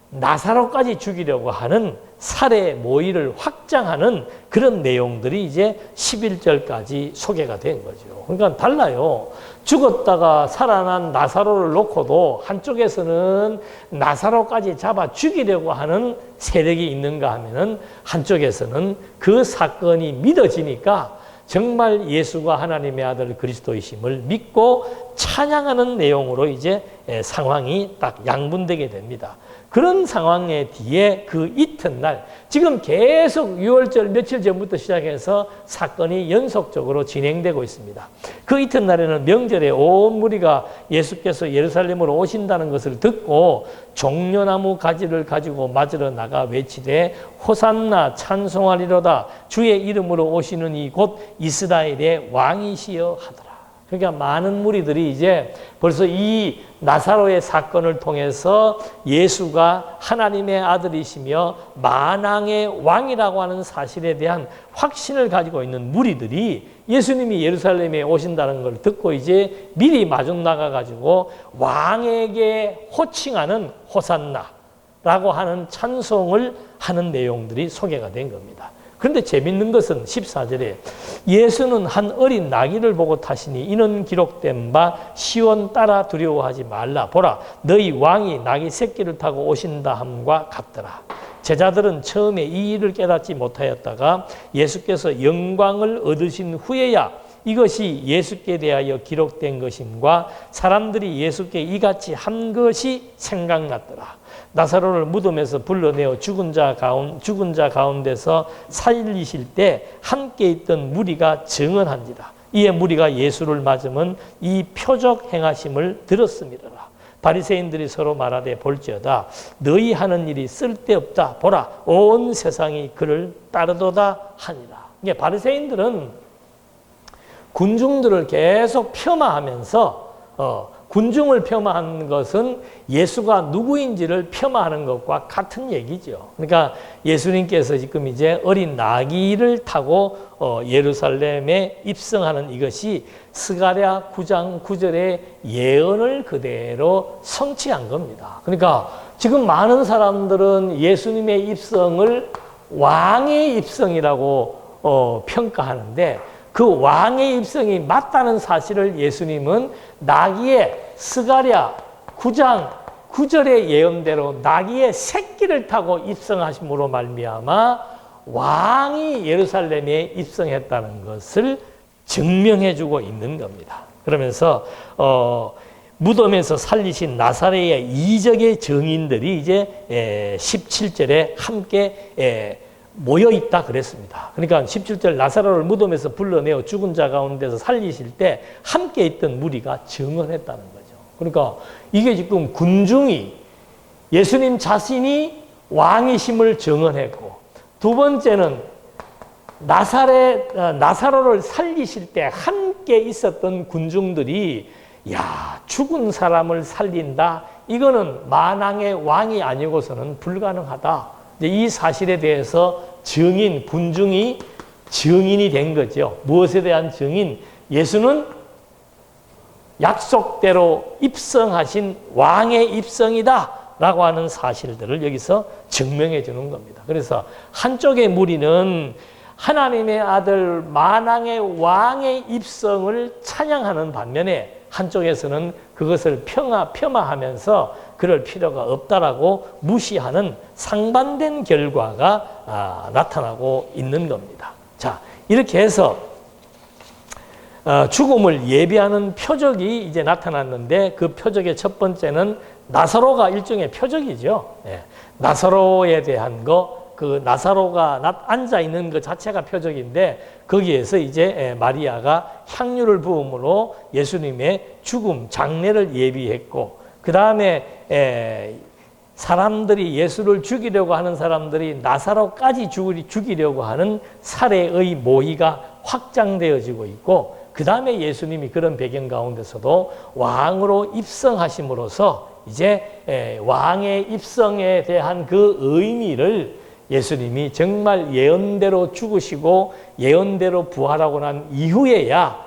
나사로까지 죽이려고 하는 살해 모의를 확장하는 그런 내용들이 이제 11절까지 소개가 된 거죠. 그러니까 달라요. 죽었다가 살아난 나사로를 놓고도 한쪽에서는 나사로까지 잡아 죽이려고 하는 세력이 있는가 하면은 한쪽에서는 그 사건이 믿어지니까 정말 예수가 하나님의 아들 그리스도이심을 믿고 찬양하는 내용으로 이제 상황이 딱 양분되게 됩니다. 그런 상황의 뒤에 그 이튿날, 지금 계속 6월절 며칠 전부터 시작해서 사건이 연속적으로 진행되고 있습니다. 그 이튿날에는 명절에 온 무리가 예수께서 예루살렘으로 오신다는 것을 듣고 종려나무 가지를 가지고 맞으러 나가 외치되 호산나 찬송하리로다 주의 이름으로 오시는 이 곧 이스라엘의 왕이시여 하더라. 그러니까 많은 무리들이 이제 벌써 이 나사로의 사건을 통해서 예수가 하나님의 아들이시며 만왕의 왕이라고 하는 사실에 대한 확신을 가지고 있는 무리들이 예수님이 예루살렘에 오신다는 걸 듣고 이제 미리 마중 나가가지고 왕에게 호칭하는 호산나라고 하는 찬송을 하는 내용들이 소개가 된 겁니다. 그런데 재밌는 것은 14절에 예수는 한 어린 나귀를 보고 타시니 이는 기록된 바 시온 따라 두려워하지 말라. 보라 너희 왕이 나귀 새끼를 타고 오신다 함과 같더라. 제자들은 처음에 이 일을 깨닫지 못하였다가 예수께서 영광을 얻으신 후에야 이것이 예수께 대하여 기록된 것임과 사람들이 예수께 이같이 한 것이 생각났더라. 나사로를 무덤에서 불러내어 죽은 자 가운데서 살리실 때 함께 있던 무리가 증언한지라. 이에 무리가 예수를 맞으면 이 표적 행하심을 들었음이라. 바리새인들이 서로 말하되 볼지어다 너희 하는 일이 쓸데없다. 보라 온 세상이 그를 따르도다 하니라. 이게 바리새인들은 군중들을 계속 폄하하면서 군중을 폄하하는 것은 예수가 누구인지를 폄하하는 것과 같은 얘기죠. 그러니까 예수님께서 지금 이제 어린 나귀를 타고 예루살렘에 입성하는 이것이 스가랴 9장 9절의 예언을 그대로 성취한 겁니다. 그러니까 지금 많은 사람들은 예수님의 입성을 왕의 입성이라고 평가하는데 그 왕의 입성이 맞다는 사실을 예수님은 나귀의 스가랴 9장 9절의 예언대로 나귀의 새끼를 타고 입성하심으로 말미암아 왕이 예루살렘에 입성했다는 것을 증명해주고 있는 겁니다. 그러면서 무덤에서 살리신 나사렛의 이적의 증인들이 이제 17절에 함께 모여 있다 그랬습니다. 그러니까 17절 나사로를 무덤에서 불러내어 죽은 자 가운데서 살리실 때 함께 있던 무리가 증언했다는 거죠. 그러니까 이게 지금 군중이 예수님 자신이 왕이심을 증언했고, 두 번째는 나사로를 살리실 때 함께 있었던 군중들이 야, 죽은 사람을 살린다. 이거는 만왕의 왕이 아니고서는 불가능하다. 이 사실에 대해서 군중이 증인이 된 거죠. 무엇에 대한 증인? 예수는 약속대로 입성하신 왕의 입성이다 라고 하는 사실들을 여기서 증명해 주는 겁니다. 그래서 한쪽의 무리는 하나님의 아들 만왕의 왕의 입성을 찬양하는 반면에 한쪽에서는 그것을 폄하하면서 그럴 필요가 없다라고 무시하는 상반된 결과가 나타나고 있는 겁니다. 자, 이렇게 해서 죽음을 예비하는 표적이 이제 나타났는데, 그 표적의 첫 번째는 나사로가 일종의 표적이죠. 나사로에 대한 그 나사로가 앉아 있는 것 자체가 표적인데, 거기에서 이제 마리아가 향유를 부음으로 예수님의 죽음, 장례를 예비했고, 그 다음에 사람들이 예수를 죽이려고 하는 사람들이 나사로까지 죽이려고 하는 살해의 모의가 확장되어지고 있고, 그 다음에 예수님이 그런 배경 가운데서도 왕으로 입성하심으로써 이제 왕의 입성에 대한 그 의미를 예수님이 정말 예언대로 죽으시고 예언대로 부활하고 난 이후에야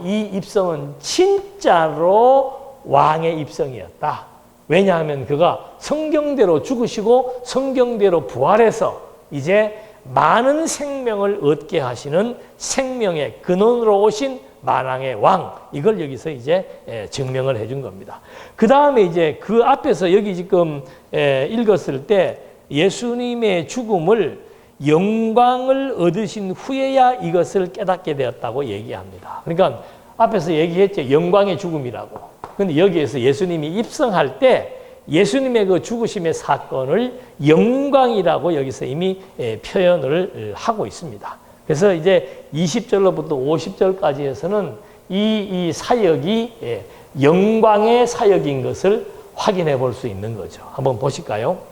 이 입성은 진짜로 왕의 입성이었다. 왜냐하면 그가 성경대로 죽으시고 성경대로 부활해서 이제 많은 생명을 얻게 하시는 생명의 근원으로 오신 만왕의 왕, 이걸 여기서 이제 증명을 해준 겁니다. 그 다음에 이제 그 앞에서 여기 지금 읽었을 때 예수님의 죽음을 영광을 얻으신 후에야 이것을 깨닫게 되었다고 얘기합니다. 그러니까 앞에서 얘기했죠. 영광의 죽음이라고. 그런데 여기에서 예수님이 입성할 때 예수님의 그 죽으심의 사건을 영광이라고 여기서 이미 표현을 하고 있습니다. 그래서 이제 20절로부터 50절까지에서는 이 사역이 영광의 사역인 것을 확인해 볼 수 있는 거죠. 한번 보실까요?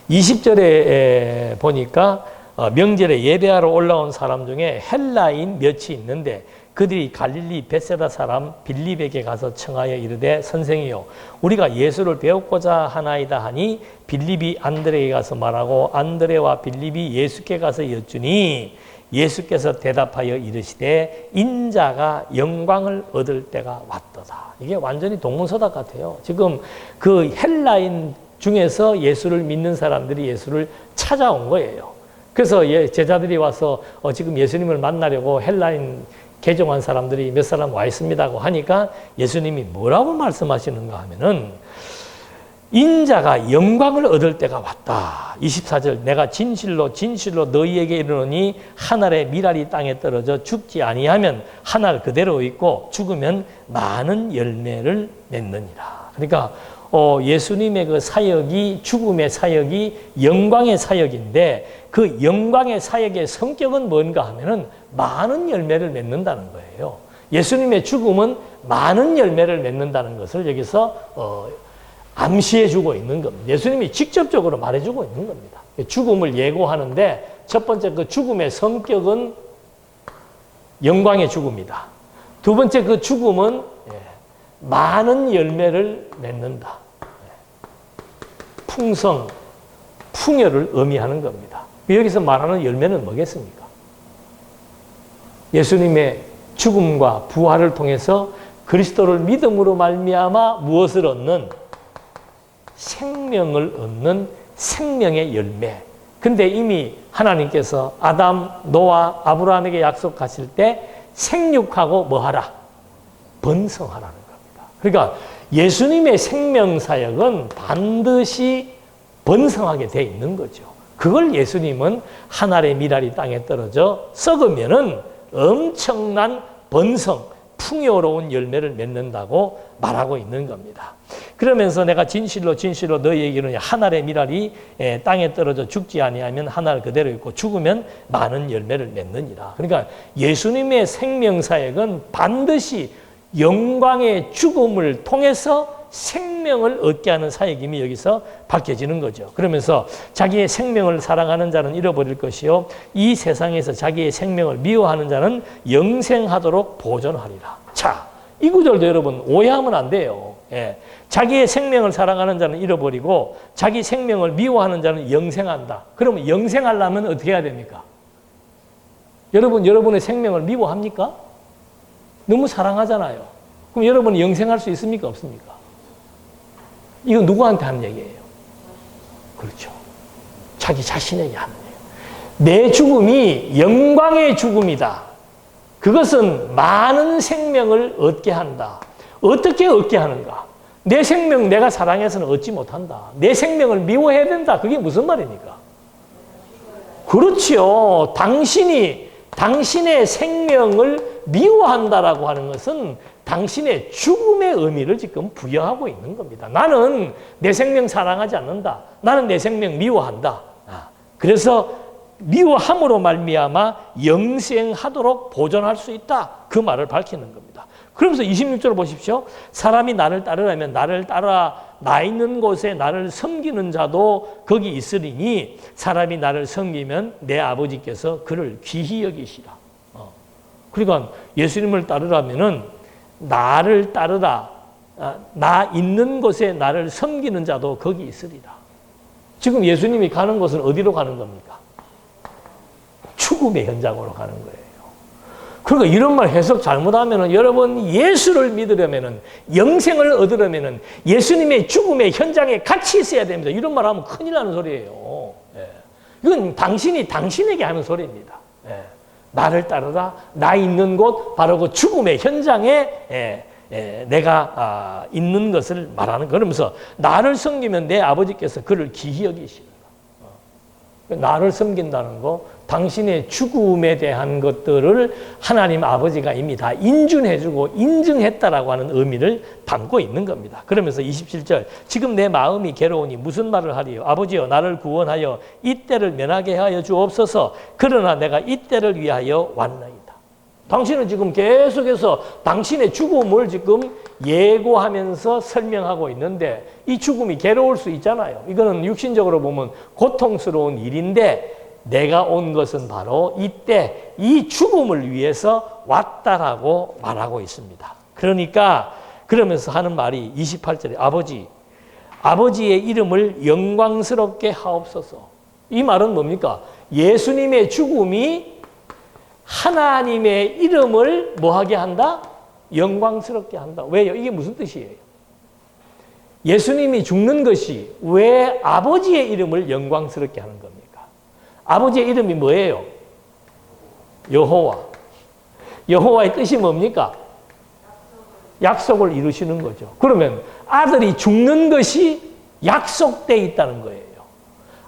20절에 보니까 명절에 예배하러 올라온 사람 중에 헬라인 몇이 있는데 그들이 갈릴리 벳세다 사람 빌립에게 가서 청하여 이르되 선생이요 우리가 예수를 배우고자 하나이다 하니 빌립이 안드레에게 가서 말하고 안드레와 빌립이 예수께 가서 여쭈니 예수께서 대답하여 이르시되 인자가 영광을 얻을 때가 왔도다. 이게 완전히 동문서답 같아요. 지금 그 헬라인 중에서 예수를 믿는 사람들이 예수를 찾아온 거예요. 그래서 제자들이 와서 지금 예수님을 만나려고 헬라인 개종한 사람들이 몇 사람 와 있습니다고 하니까 예수님이 뭐라고 말씀하시는가 하면은 인자가 영광을 얻을 때가 왔다. 24절 내가 진실로 너희에게 이르노니 한 알의 밀알이 땅에 떨어져 죽지 아니하면 한 알 그대로 있고 죽으면 많은 열매를 맺느니라. 그러니까 예수님의 그 사역이 죽음의 사역이 영광의 사역인데 그 영광의 사역의 성격은 뭔가 하면은 많은 열매를 맺는다는 거예요. 예수님의 죽음은 많은 열매를 맺는다는 것을 여기서 암시해 주고 있는 겁니다. 예수님이 직접적으로 말해 주고 있는 겁니다. 죽음을 예고하는데 첫 번째 그 죽음의 성격은 영광의 죽음이다. 두 번째 그 죽음은 많은 열매를 맺는다. 풍성, 풍요를 의미하는 겁니다. 여기서 말하는 열매는 뭐겠습니까? 예수님의 죽음과 부활을 통해서 그리스도를 믿음으로 말미암아 무엇을 얻는? 생명을 얻는 생명의 열매. 근데 이미 하나님께서 아담, 노아, 아브라함에게 약속하실 때 생육하고 뭐하라? 번성하라는 겁니다. 그러니까 예수님의 생명사역은 반드시 번성하게 돼 있는 거죠. 그걸 예수님은 한 알의 밀알이 땅에 떨어져 썩으면은 엄청난 번성, 풍요로운 열매를 맺는다고 말하고 있는 겁니다. 그러면서 내가 진실로 너희에게는 한 알의 밀알이 땅에 떨어져 죽지 아니하면 한 알 그대로 있고 죽으면 많은 열매를 맺느니라. 그러니까 예수님의 생명사역은 반드시 영광의 죽음을 통해서 생명을 얻게 하는 사역임이 여기서 밝혀지는 거죠. 그러면서 자기의 생명을 사랑하는 자는 잃어버릴 것이요 이 세상에서 자기의 생명을 미워하는 자는 영생하도록 보존하리라. 자, 이 구절도 여러분 오해하면 안 돼요. 예. 자기의 생명을 사랑하는 자는 잃어버리고 자기 생명을 미워하는 자는 영생한다. 그러면 영생하려면 어떻게 해야 됩니까? 여러분, 여러분의 생명을 미워합니까? 너무 사랑하잖아요. 그럼 여러분이 영생할 수 있습니까? 없습니까? 이거 누구한테 하는 얘기예요? 그렇죠. 자기 자신에게 하는 얘기예요. 내 죽음이 영광의 죽음이다. 그것은 많은 생명을 얻게 한다. 어떻게 얻게 하는가? 내 생명 내가 사랑해서는 얻지 못한다. 내 생명을 미워해야 된다. 그게 무슨 말입니까? 그렇죠. 당신의 생명을 미워한다라고 하는 것은 당신의 죽음의 의미를 지금 부여하고 있는 겁니다. 나는 내 생명 사랑하지 않는다. 나는 내 생명 미워한다. 그래서 미워함으로 말미암아 영생하도록 보존할 수 있다. 그 말을 밝히는 겁니다. 그러면서 26절을 보십시오. 사람이 나를 따르려면 나를 따라 나 있는 곳에 나를 섬기는 자도 거기 있으리니 사람이 나를 섬기면 내 아버지께서 그를 귀히 여기시라. 그러니까 예수님을 따르려면은 나를 따르라. 나 있는 곳에 나를 섬기는 자도 거기 있으리라. 지금 예수님이 가는 곳은 어디로 가는 겁니까? 죽음의 현장으로 가는 거예요. 그러니까 이런 말 해석 잘못하면은 여러분 예수를 믿으려면은 영생을 얻으려면은 예수님의 죽음의 현장에 같이 있어야 됩니다. 이런 말 하면 큰일 나는 소리예요. 예. 이건 당신에게 하는 소리입니다. 예. 나를 따르라. 나 있는 곳 바로 그 죽음의 현장에 내가 있는 것을 말하는. 그러면서 나를 섬기면 내 아버지께서 그를 귀히 여기시리라. 나를 섬긴다는 거, 당신의 죽음에 대한 것들을 하나님 아버지가 이미 다 인준해주고 인증했다라고 하는 의미를 담고 있는 겁니다. 그러면서 27절, 지금 내 마음이 괴로우니 무슨 말을 하리요? 아버지여, 나를 구원하여 이 때를 면하게 하여 주옵소서. 그러나 내가 이 때를 위하여 왔나이다. 당신은 지금 계속해서 당신의 죽음을 지금 예고하면서 설명하고 있는데 이 죽음이 괴로울 수 있잖아요. 이거는 육신적으로 보면 고통스러운 일인데 내가 온 것은 바로 이때 이 죽음을 위해서 왔다라고 말하고 있습니다. 그러니까 그러면서 하는 말이 28절에 아버지의 이름을 영광스럽게 하옵소서. 이 말은 뭡니까? 예수님의 죽음이 하나님의 이름을 뭐하게 한다? 영광스럽게 한다. 왜요? 이게 무슨 뜻이에요? 예수님이 죽는 것이 왜 아버지의 이름을 영광스럽게 하는 겁니까? 아버지의 이름이 뭐예요? 여호와. 여호와의 뜻이 뭡니까? 약속을 이루시는 거죠. 그러면 아들이 죽는 것이 약속되어 있다는 거예요.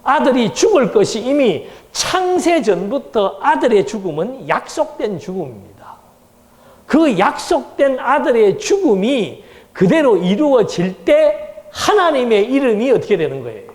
아들이 죽을 것이 이미 창세 전부터 아들의 죽음은 약속된 죽음입니다. 그 약속된 아들의 죽음이 그대로 이루어질 때 하나님의 이름이 어떻게 되는 거예요?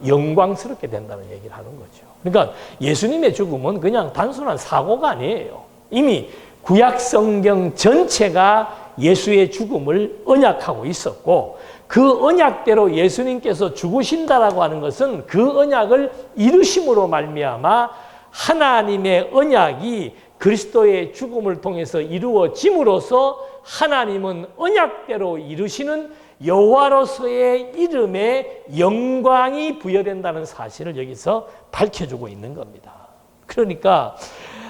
영광스럽게 된다는 얘기를 하는 거죠. 그러니까 예수님의 죽음은 그냥 단순한 사고가 아니에요. 이미 구약 성경 전체가 예수의 죽음을 언약하고 있었고 그 언약대로 예수님께서 죽으신다라고 하는 것은 그 언약을 이루심으로 말미암아 하나님의 언약이 그리스도의 죽음을 통해서 이루어짐으로써 하나님은 언약대로 이루시는 여호와로서의 이름에 영광이 부여된다는 사실을 여기서 밝혀주고 있는 겁니다. 그러니까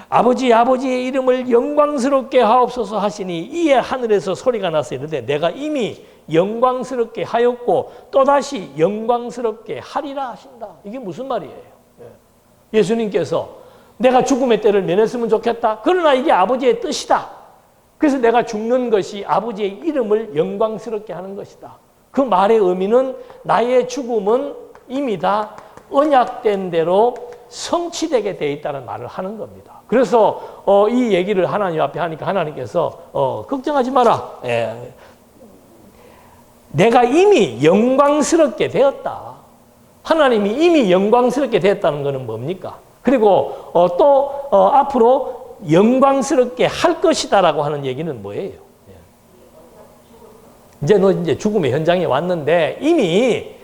아버지의 이름을 영광스럽게 하옵소서 하시니 이에 하늘에서 소리가 나서 이르되 내가 이미 영광스럽게 하였고 또다시 영광스럽게 하리라 하신다. 이게 무슨 말이에요? 예수님께서 내가 죽음의 때를 면했으면 좋겠다. 그러나 이게 아버지의 뜻이다. 그래서 내가 죽는 것이 아버지의 이름을 영광스럽게 하는 것이다. 그 말의 의미는 나의 죽음은 이미 다 언약된 대로 성취되게 돼 있다는 말을 하는 겁니다. 그래서 이 얘기를 하나님 앞에 하니까 하나님께서 걱정하지 마라. 내가 이미 영광스럽게 되었다. 하나님이 이미 영광스럽게 되었다는 것은 뭡니까? 그리고 또 앞으로 영광스럽게 할 것이다라고 하는 얘기는 뭐예요? 이제 너 이제 죽음의 현장에 왔는데 이미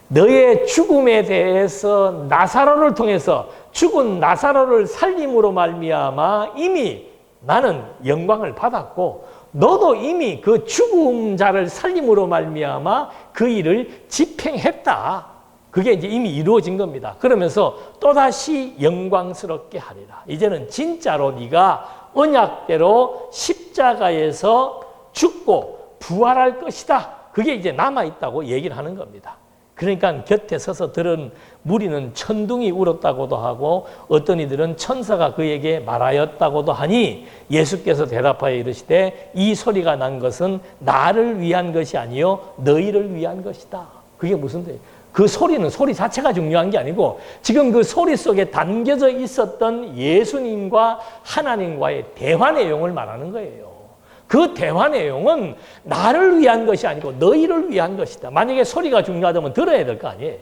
너의 죽음에 대해서 나사로를 통해서 죽은 나사로를 살림으로 말미암아 이미 나는 영광을 받았고 너도 이미 그 죽음자를 살림으로 말미암아 그 일을 집행했다. 그게 이제 이미 이루어진 겁니다. 그러면서 또다시 영광스럽게 하리라. 이제는 진짜로 네가 언약대로 십자가에서 죽고 부활할 것이다. 그게 이제 남아있다고 얘기를 하는 겁니다. 그러니까 곁에 서서 들은 무리는 천둥이 울었다고도 하고 어떤 이들은 천사가 그에게 말하였다고도 하니 예수께서 대답하여 이르시되 이 소리가 난 것은 나를 위한 것이 아니요 너희를 위한 것이다. 그게 무슨 뜻이에요? 그 소리는 소리 자체가 중요한 게 아니고 지금 그 소리 속에 담겨져 있었던 예수님과 하나님과의 대화 내용을 말하는 거예요. 그 대화 내용은 나를 위한 것이 아니고 너희를 위한 것이다. 만약에 소리가 중요하다면 들어야 될 거 아니에요.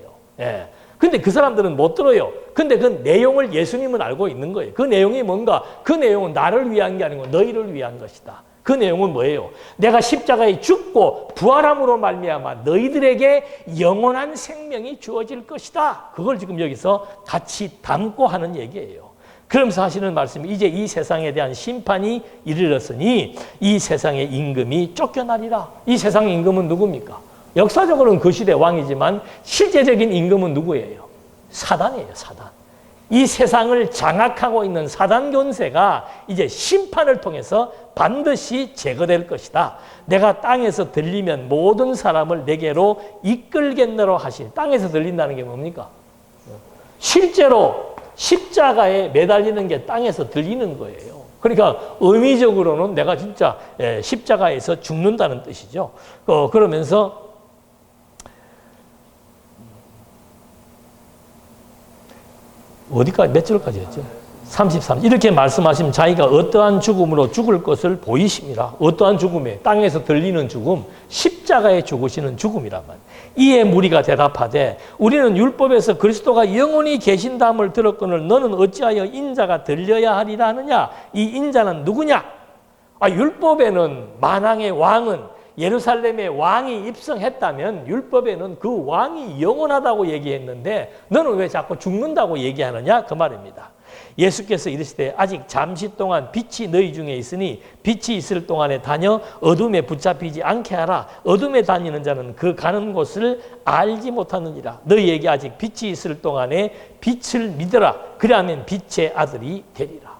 근데 그 사람들은 못 들어요. 근데 그 내용을 예수님은 알고 있는 거예요. 그 내용이 뭔가? 그 내용은 나를 위한 게 아니고 너희를 위한 것이다. 그 내용은 뭐예요? 내가 십자가에 죽고 부활함으로 말미암아 너희들에게 영원한 생명이 주어질 것이다. 그걸 지금 여기서 같이 담고 하는 얘기예요. 그러면서 하시는 말씀이 이제 이 세상에 대한 심판이 이르렀으니 이 세상의 임금이 쫓겨나리라. 이 세상의 임금은 누굽니까? 역사적으로는 그 시대 왕이지만 실제적인 임금은 누구예요? 사단이에요. 사단. 이 세상을 장악하고 있는 사단 권세가 이제 심판을 통해서 반드시 제거될 것이다. 내가 땅에서 들리면 모든 사람을 내게로 이끌겠노라 하시니 땅에서 들린다는 게 뭡니까? 실제로 십자가에 매달리는 게 땅에서 들리는 거예요. 그러니까 의미적으로는 내가 진짜 십자가에서 죽는다는 뜻이죠. 그러면서 어디까지 몇 절까지 했죠? 33. 이렇게 말씀하시면 자기가 어떠한 죽음으로 죽을 것을 보이심이라. 어떠한 죽음에 땅에서 들리는 죽음, 십자가에 죽으시는 죽음이란 말. 이에 무리가 대답하되 우리는 율법에서 그리스도가 영원히 계신다함을 들었거늘 너는 어찌하여 인자가 들려야 하리라 하느냐? 이 인자는 누구냐? 율법에는 만왕의 왕은 예루살렘에 왕이 입성했다면 율법에는 그 왕이 영원하다고 얘기했는데 너는 왜 자꾸 죽는다고 얘기하느냐? 그 말입니다. 예수께서 이르시되 아직 잠시 동안 빛이 너희 중에 있으니 빛이 있을 동안에 다녀 어둠에 붙잡히지 않게 하라. 어둠에 다니는 자는 그 가는 곳을 알지 못하느니라. 너희에게 아직 빛이 있을 동안에 빛을 믿으라. 그리하면 빛의 아들이 되리라.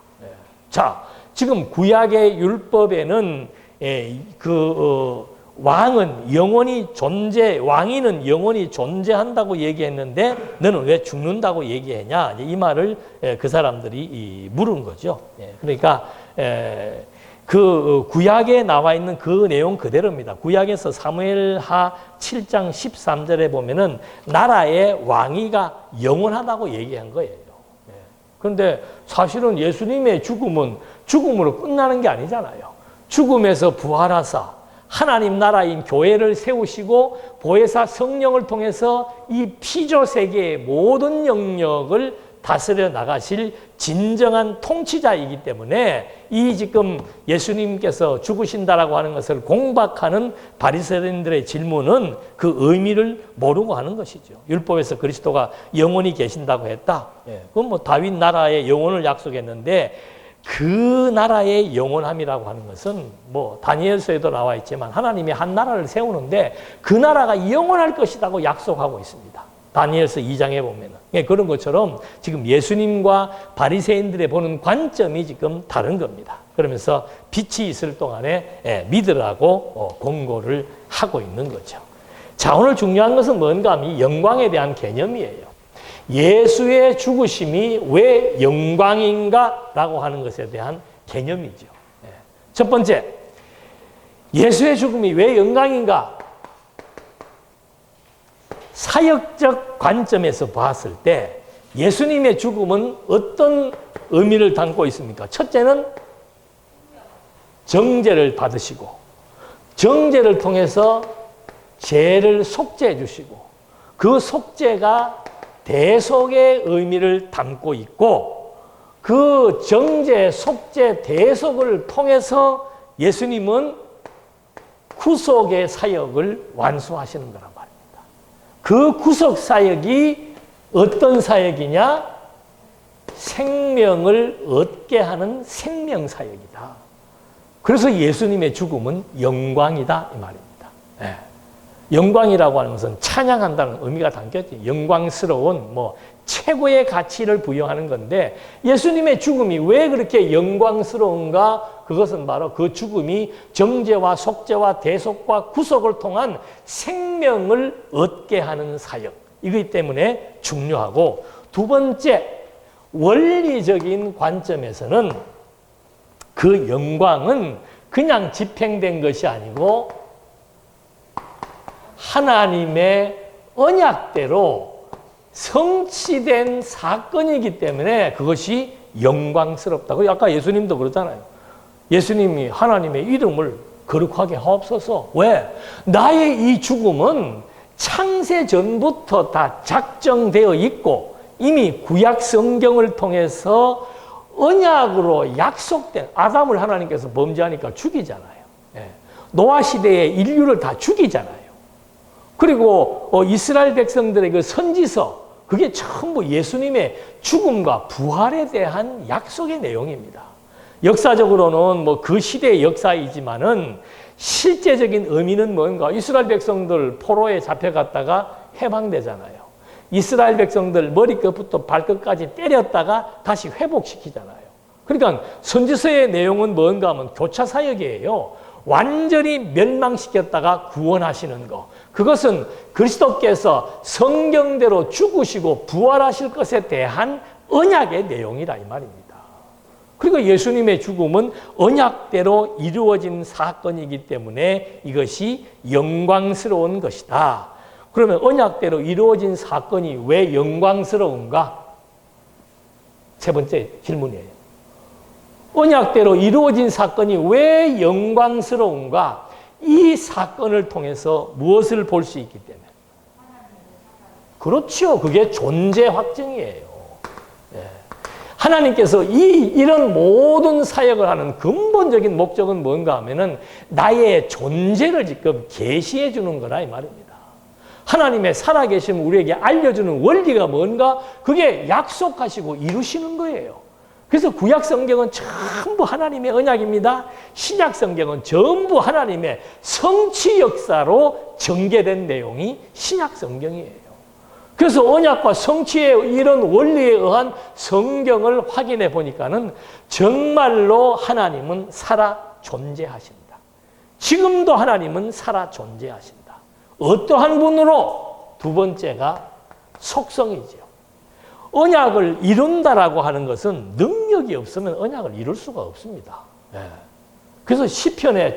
자, 지금 구약의 율법에는 왕은 영원히 왕위는 영원히 존재한다고 얘기했는데 너는 왜 죽는다고 얘기했냐? 이 말을 그 사람들이 물은 거죠. 그러니까 그 구약에 나와 있는 그 내용 그대로입니다. 구약에서 사무엘하 7장 13절에 보면은 나라의 왕위가 영원하다고 얘기한 거예요. 그런데 사실은 예수님의 죽음은 죽음으로 끝나는 게 아니잖아요. 죽음에서 부활하사 하나님 나라인 교회를 세우시고 보혜사 성령을 통해서 이 피조 세계의 모든 영역을 다스려 나가실 진정한 통치자이기 때문에 이 지금 예수님께서 죽으신다라고 하는 것을 공박하는 바리새인들의 질문은 그 의미를 모르고 하는 것이죠. 율법에서 그리스도가 영원히 계신다고 했다. 그건 뭐 다윗 나라의 영원을 약속했는데 그 나라의 영원함이라고 하는 것은 뭐 다니엘서에도 나와 있지만 하나님이 한 나라를 세우는데 그 나라가 영원할 것이라고 약속하고 있습니다. 다니엘서 2장에 보면은 그런 것처럼 지금 예수님과 바리새인들의 보는 관점이 지금 다른 겁니다. 그러면서 빛이 있을 동안에 믿으라고 권고를 하고 있는 거죠. 자, 오늘 중요한 것은 뭔가 하면 이 영광에 대한 개념이에요. 예수의 죽으심이 왜 영광인가? 라고 하는 것에 대한 개념이죠. 첫 번째, 예수의 죽음이 왜 영광인가? 사역적 관점에서 봤을 때 예수님의 죽음은 어떤 의미를 담고 있습니까? 첫째는 정죄를 받으시고, 정죄를 통해서 죄를 속죄해 주시고, 그 속죄가 대속의 의미를 담고 있고, 그 정죄, 속죄, 대속을 통해서 예수님은 구속의 사역을 완수하시는 거란 말입니다. 그 구속 사역이 어떤 사역이냐? 생명을 얻게 하는 생명 사역이다. 그래서 예수님의 죽음은 영광이다 이 말입니다. 네. 영광이라고 하는 것은 찬양한다는 의미가 담겼지. 영광스러운 최고의 가치를 부여하는 건데, 예수님의 죽음이 왜 그렇게 영광스러운가? 그것은 바로 그 죽음이 정죄와 속죄와 대속과 구속을 통한 생명을 얻게 하는 사역, 이기 때문에 중요하고, 두 번째, 원리적인 관점에서는 그 영광은 그냥 집행된 것이 아니고 하나님의 언약대로 성취된 사건이기 때문에 그것이 영광스럽다고. 아까 예수님도 그러잖아요. 예수님이 하나님의 이름을 거룩하게 하옵소서. 왜? 나의 이 죽음은 창세 전부터 다 작정되어 있고 이미 구약 성경을 통해서 언약으로 약속된, 아담을 하나님께서 범죄하니까 죽이잖아요. 노아 시대에 인류를 다 죽이잖아요. 그리고 이스라엘 백성들의 그 선지서, 그게 전부 예수님의 죽음과 부활에 대한 약속의 내용입니다. 역사적으로는 그 시대의 역사이지만은 실제적인 의미는 뭔가? 이스라엘 백성들 포로에 잡혀갔다가 해방되잖아요. 이스라엘 백성들 머리끝부터 발끝까지 때렸다가 다시 회복시키잖아요. 그러니까 선지서의 내용은 뭔가 하면 교차 사역이에요. 완전히 멸망시켰다가 구원하시는 거. 그것은 그리스도께서 성경대로 죽으시고 부활하실 것에 대한 언약의 내용이라 이 말입니다. 그리고 예수님의 죽음은 언약대로 이루어진 사건이기 때문에 이것이 영광스러운 것이다. 그러면 언약대로 이루어진 사건이 왜 영광스러운가? 세 번째 질문이에요. 언약대로 이루어진 사건이 왜 영광스러운가? 이 사건을 통해서 무엇을 볼 수 있기 때문에. 그렇죠. 그게 존재 확증이에요. 하나님께서 이런 모든 사역을 하는 근본적인 목적은 뭔가 하면은 나의 존재를 지금 계시해 주는 거라 이 말입니다. 하나님의 살아계심을 우리에게 알려주는 원리가 뭔가? 그게 약속하시고 이루시는 거예요. 그래서 구약 성경은 전부 하나님의 언약입니다. 신약 성경은 전부 하나님의 성취 역사로 전개된 내용이 신약 성경이에요. 그래서 언약과 성취의 이런 원리에 의한 성경을 확인해 보니까는 정말로 하나님은 살아 존재하신다. 지금도 하나님은 살아 존재하신다. 어떠한 분으로? 두 번째가 속성이죠. 언약을 이룬다라고 하는 것은 능력이 없으면 언약을 이룰 수가 없습니다. 그래서 시편에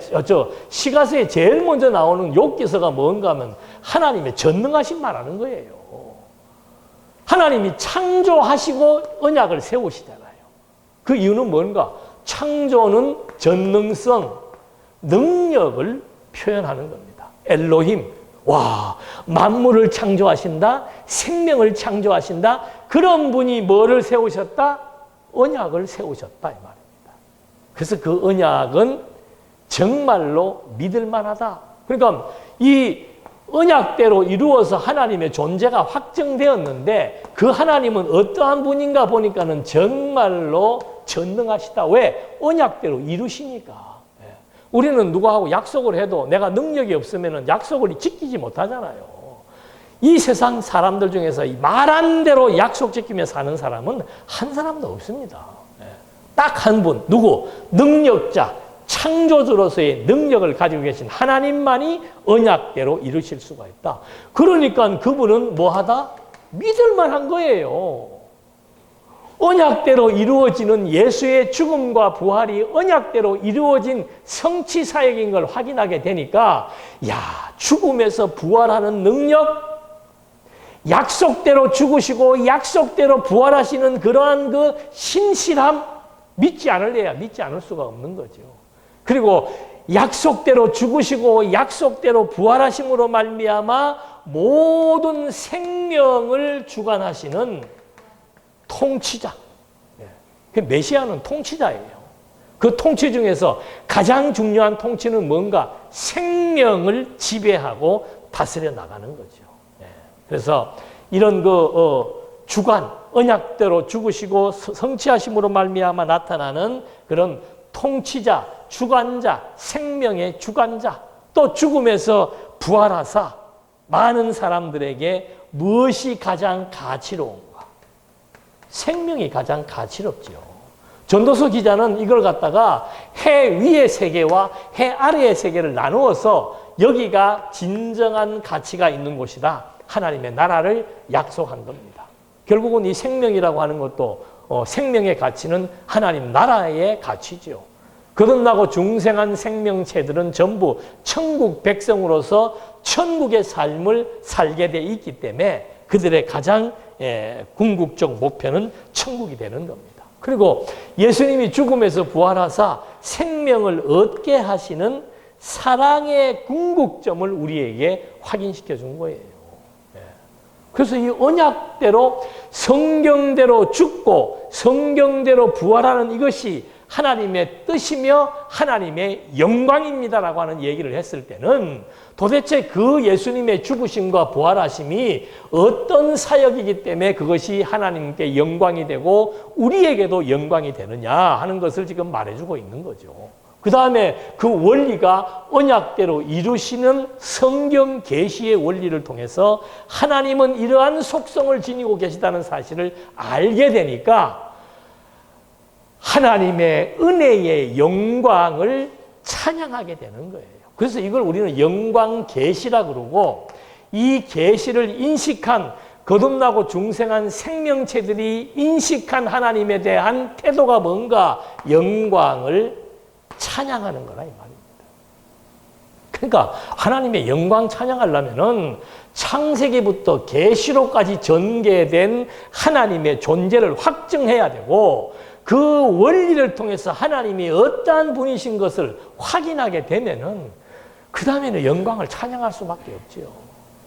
시가서에 제일 먼저 나오는 욥기서가 뭔가 하면 하나님의 전능하신 말하는 거예요. 하나님이 창조하시고 언약을 세우시잖아요. 그 이유는 뭔가? 창조는 전능성, 능력을 표현하는 겁니다. 엘로힘, 와, 만물을 창조하신다, 생명을 창조하신다. 그런 분이 뭐를 세우셨다? 언약을 세우셨다 이 말입니다. 그래서 그 언약은 정말로 믿을 만하다. 그러니까 이 언약대로 이루어서 하나님의 존재가 확정되었는데 그 하나님은 어떠한 분인가 보니까는 정말로 전능하시다. 왜? 언약대로 이루시니까. 우리는 누구하고 약속을 해도 내가 능력이 없으면 약속을 지키지 못하잖아요. 이 세상 사람들 중에서 말한 대로 약속 지키며 사는 사람은 한 사람도 없습니다. 딱 한 분, 누구? 능력자, 창조주로서의 능력을 가지고 계신 하나님만이 언약대로 이루실 수가 있다. 그러니까 그분은 뭐하다? 믿을 만한 거예요. 언약대로 이루어지는 예수의 죽음과 부활이 언약대로 이루어진 성취 사역인 걸 확인하게 되니까 야, 죽음에서 부활하는 능력, 약속대로 죽으시고 약속대로 부활하시는 그러한 그 신실함, 믿지 않을래야 믿지 않을 수가 없는 거죠. 그리고 약속대로 죽으시고 약속대로 부활하심으로 말미암아 모든 생명을 주관하시는 통치자. 메시아는 통치자예요. 그 통치 중에서 가장 중요한 통치는 뭔가? 생명을 지배하고 다스려 나가는 거죠. 그래서 이런 주관, 언약대로 죽으시고 성취하심으로 말미암아 나타나는 그런 통치자, 주관자, 생명의 주관자, 또 죽음에서 부활하사 많은 사람들에게 무엇이 가장 가치로운가? 생명이 가장 가치롭지요. 전도서 기자는 이걸 갖다가 해 위의 세계와 해 아래의 세계를 나누어서 여기가 진정한 가치가 있는 곳이다. 하나님의 나라를 약속한 겁니다. 결국은 이 생명이라고 하는 것도 생명의 가치는 하나님 나라의 가치죠. 거듭나고 중생한 생명체들은 전부 천국 백성으로서 천국의 삶을 살게 돼 있기 때문에 그들의 가장 궁극적 목표는 천국이 되는 겁니다. 그리고 예수님이 죽음에서 부활하사 생명을 얻게 하시는 사랑의 궁극점을 우리에게 확인시켜 준 거예요. 그래서 이 언약대로 성경대로 죽고 성경대로 부활하는 이것이 하나님의 뜻이며 하나님의 영광입니다라고 하는 얘기를 했을 때는 도대체 그 예수님의 죽으심과 부활하심이 어떤 사역이기 때문에 그것이 하나님께 영광이 되고 우리에게도 영광이 되느냐 하는 것을 지금 말해주고 있는 거죠. 그 다음에 그 원리가 언약대로 이루시는 성경 계시의 원리를 통해서 하나님은 이러한 속성을 지니고 계시다는 사실을 알게 되니까 하나님의 은혜의 영광을 찬양하게 되는 거예요. 그래서 이걸 우리는 영광 계시라 그러고 이 계시를 인식한 거듭나고 중생한 생명체들이 인식한 하나님에 대한 태도가 뭔가? 영광을 찬양하는 거라 이 말입니다. 그러니까 하나님의 영광 찬양하려면은 창세기부터 계시록까지 전개된 하나님의 존재를 확증해야 되고 그 원리를 통해서 하나님이 어떠한 분이신 것을 확인하게 되면은 그 다음에는 영광을 찬양할 수밖에 없죠.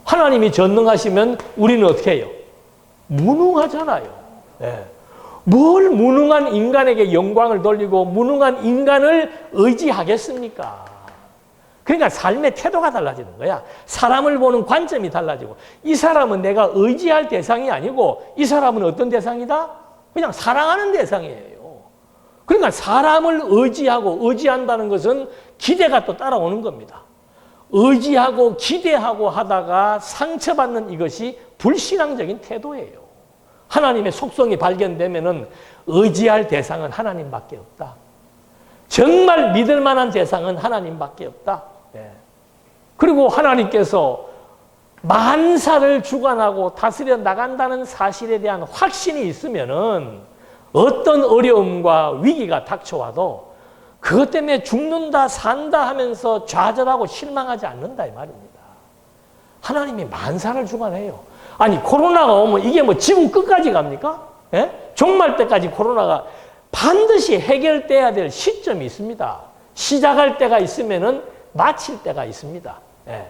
하나님이 전능하시면 우리는 어떻게 해요? 무능하잖아요. 네. 뭘 무능한 인간에게 영광을 돌리고 무능한 인간을 의지하겠습니까? 그러니까 삶의 태도가 달라지는 거야. 사람을 보는 관점이 달라지고 이 사람은 내가 의지할 대상이 아니고 이 사람은 어떤 대상이다? 그냥 사랑하는 대상이에요. 그러니까 사람을 의지하고 의지한다는 것은 기대가 또 따라오는 겁니다. 의지하고 기대하고 하다가 상처받는 이것이 불신앙적인 태도예요. 하나님의 속성이 발견되면은 의지할 대상은 하나님밖에 없다. 정말 믿을 만한 대상은 하나님밖에 없다. 네. 그리고 하나님께서 만사를 주관하고 다스려 나간다는 사실에 대한 확신이 있으면은 어떤 어려움과 위기가 닥쳐와도 그것 때문에 죽는다 산다 하면서 좌절하고 실망하지 않는다 이 말입니다. 하나님이 만사를 주관해요. 아니 코로나가 오면 이게 뭐 지구 끝까지 갑니까? 예? 종말 때까지 코로나가 반드시 해결돼야 될 시점이 있습니다. 시작할 때가 있으면은 마칠 때가 있습니다. 예.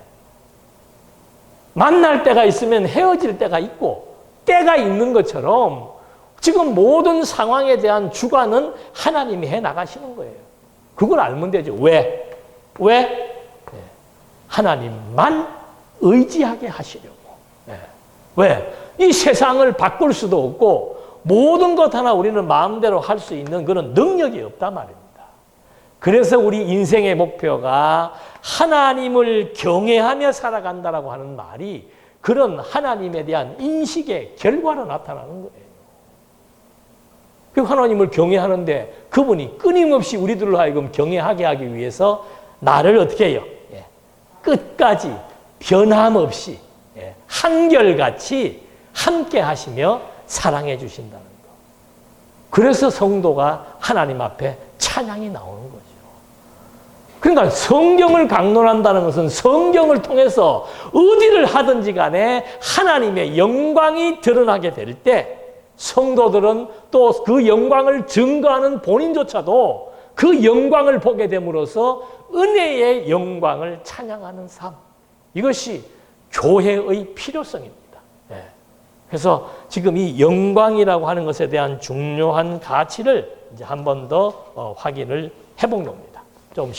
만날 때가 있으면 헤어질 때가 있고 때가 있는 것처럼 지금 모든 상황에 대한 주관은 하나님이 해 나가시는 거예요. 그걸 알면 되죠. 왜? 예. 하나님만 의지하게 하시려고. 예. 왜? 이 세상을 바꿀 수도 없고 모든 것 하나 우리는 마음대로 할 수 있는 그런 능력이 없단 말입니다. 그래서 우리 인생의 목표가 하나님을 경외하며 살아간다라고 하는 말이 그런 하나님에 대한 인식의 결과로 나타나는 거예요. 그 하나님을 경외하는데 그분이 끊임없이 우리들로 하여금 경외하게 하기 위해서 나를 어떻게 해요? 끝까지 변함없이 한결같이 함께 하시며 사랑해 주신다는 것. 그래서 성도가 하나님 앞에 찬양이 나오는 거죠. 그러니까 성경을 강론한다는 것은 성경을 통해서 어디를 하든지 간에 하나님의 영광이 드러나게 될 때 성도들은 또 그 영광을 증거하는 본인조차도 그 영광을 보게 됨으로써 은혜의 영광을 찬양하는 삶. 이것이 교회의 필요성입니다. 그래서 지금 이 영광이라고 하는 것에 대한 중요한 가치를 이제 한 번 더 확인을 해본 겁니다.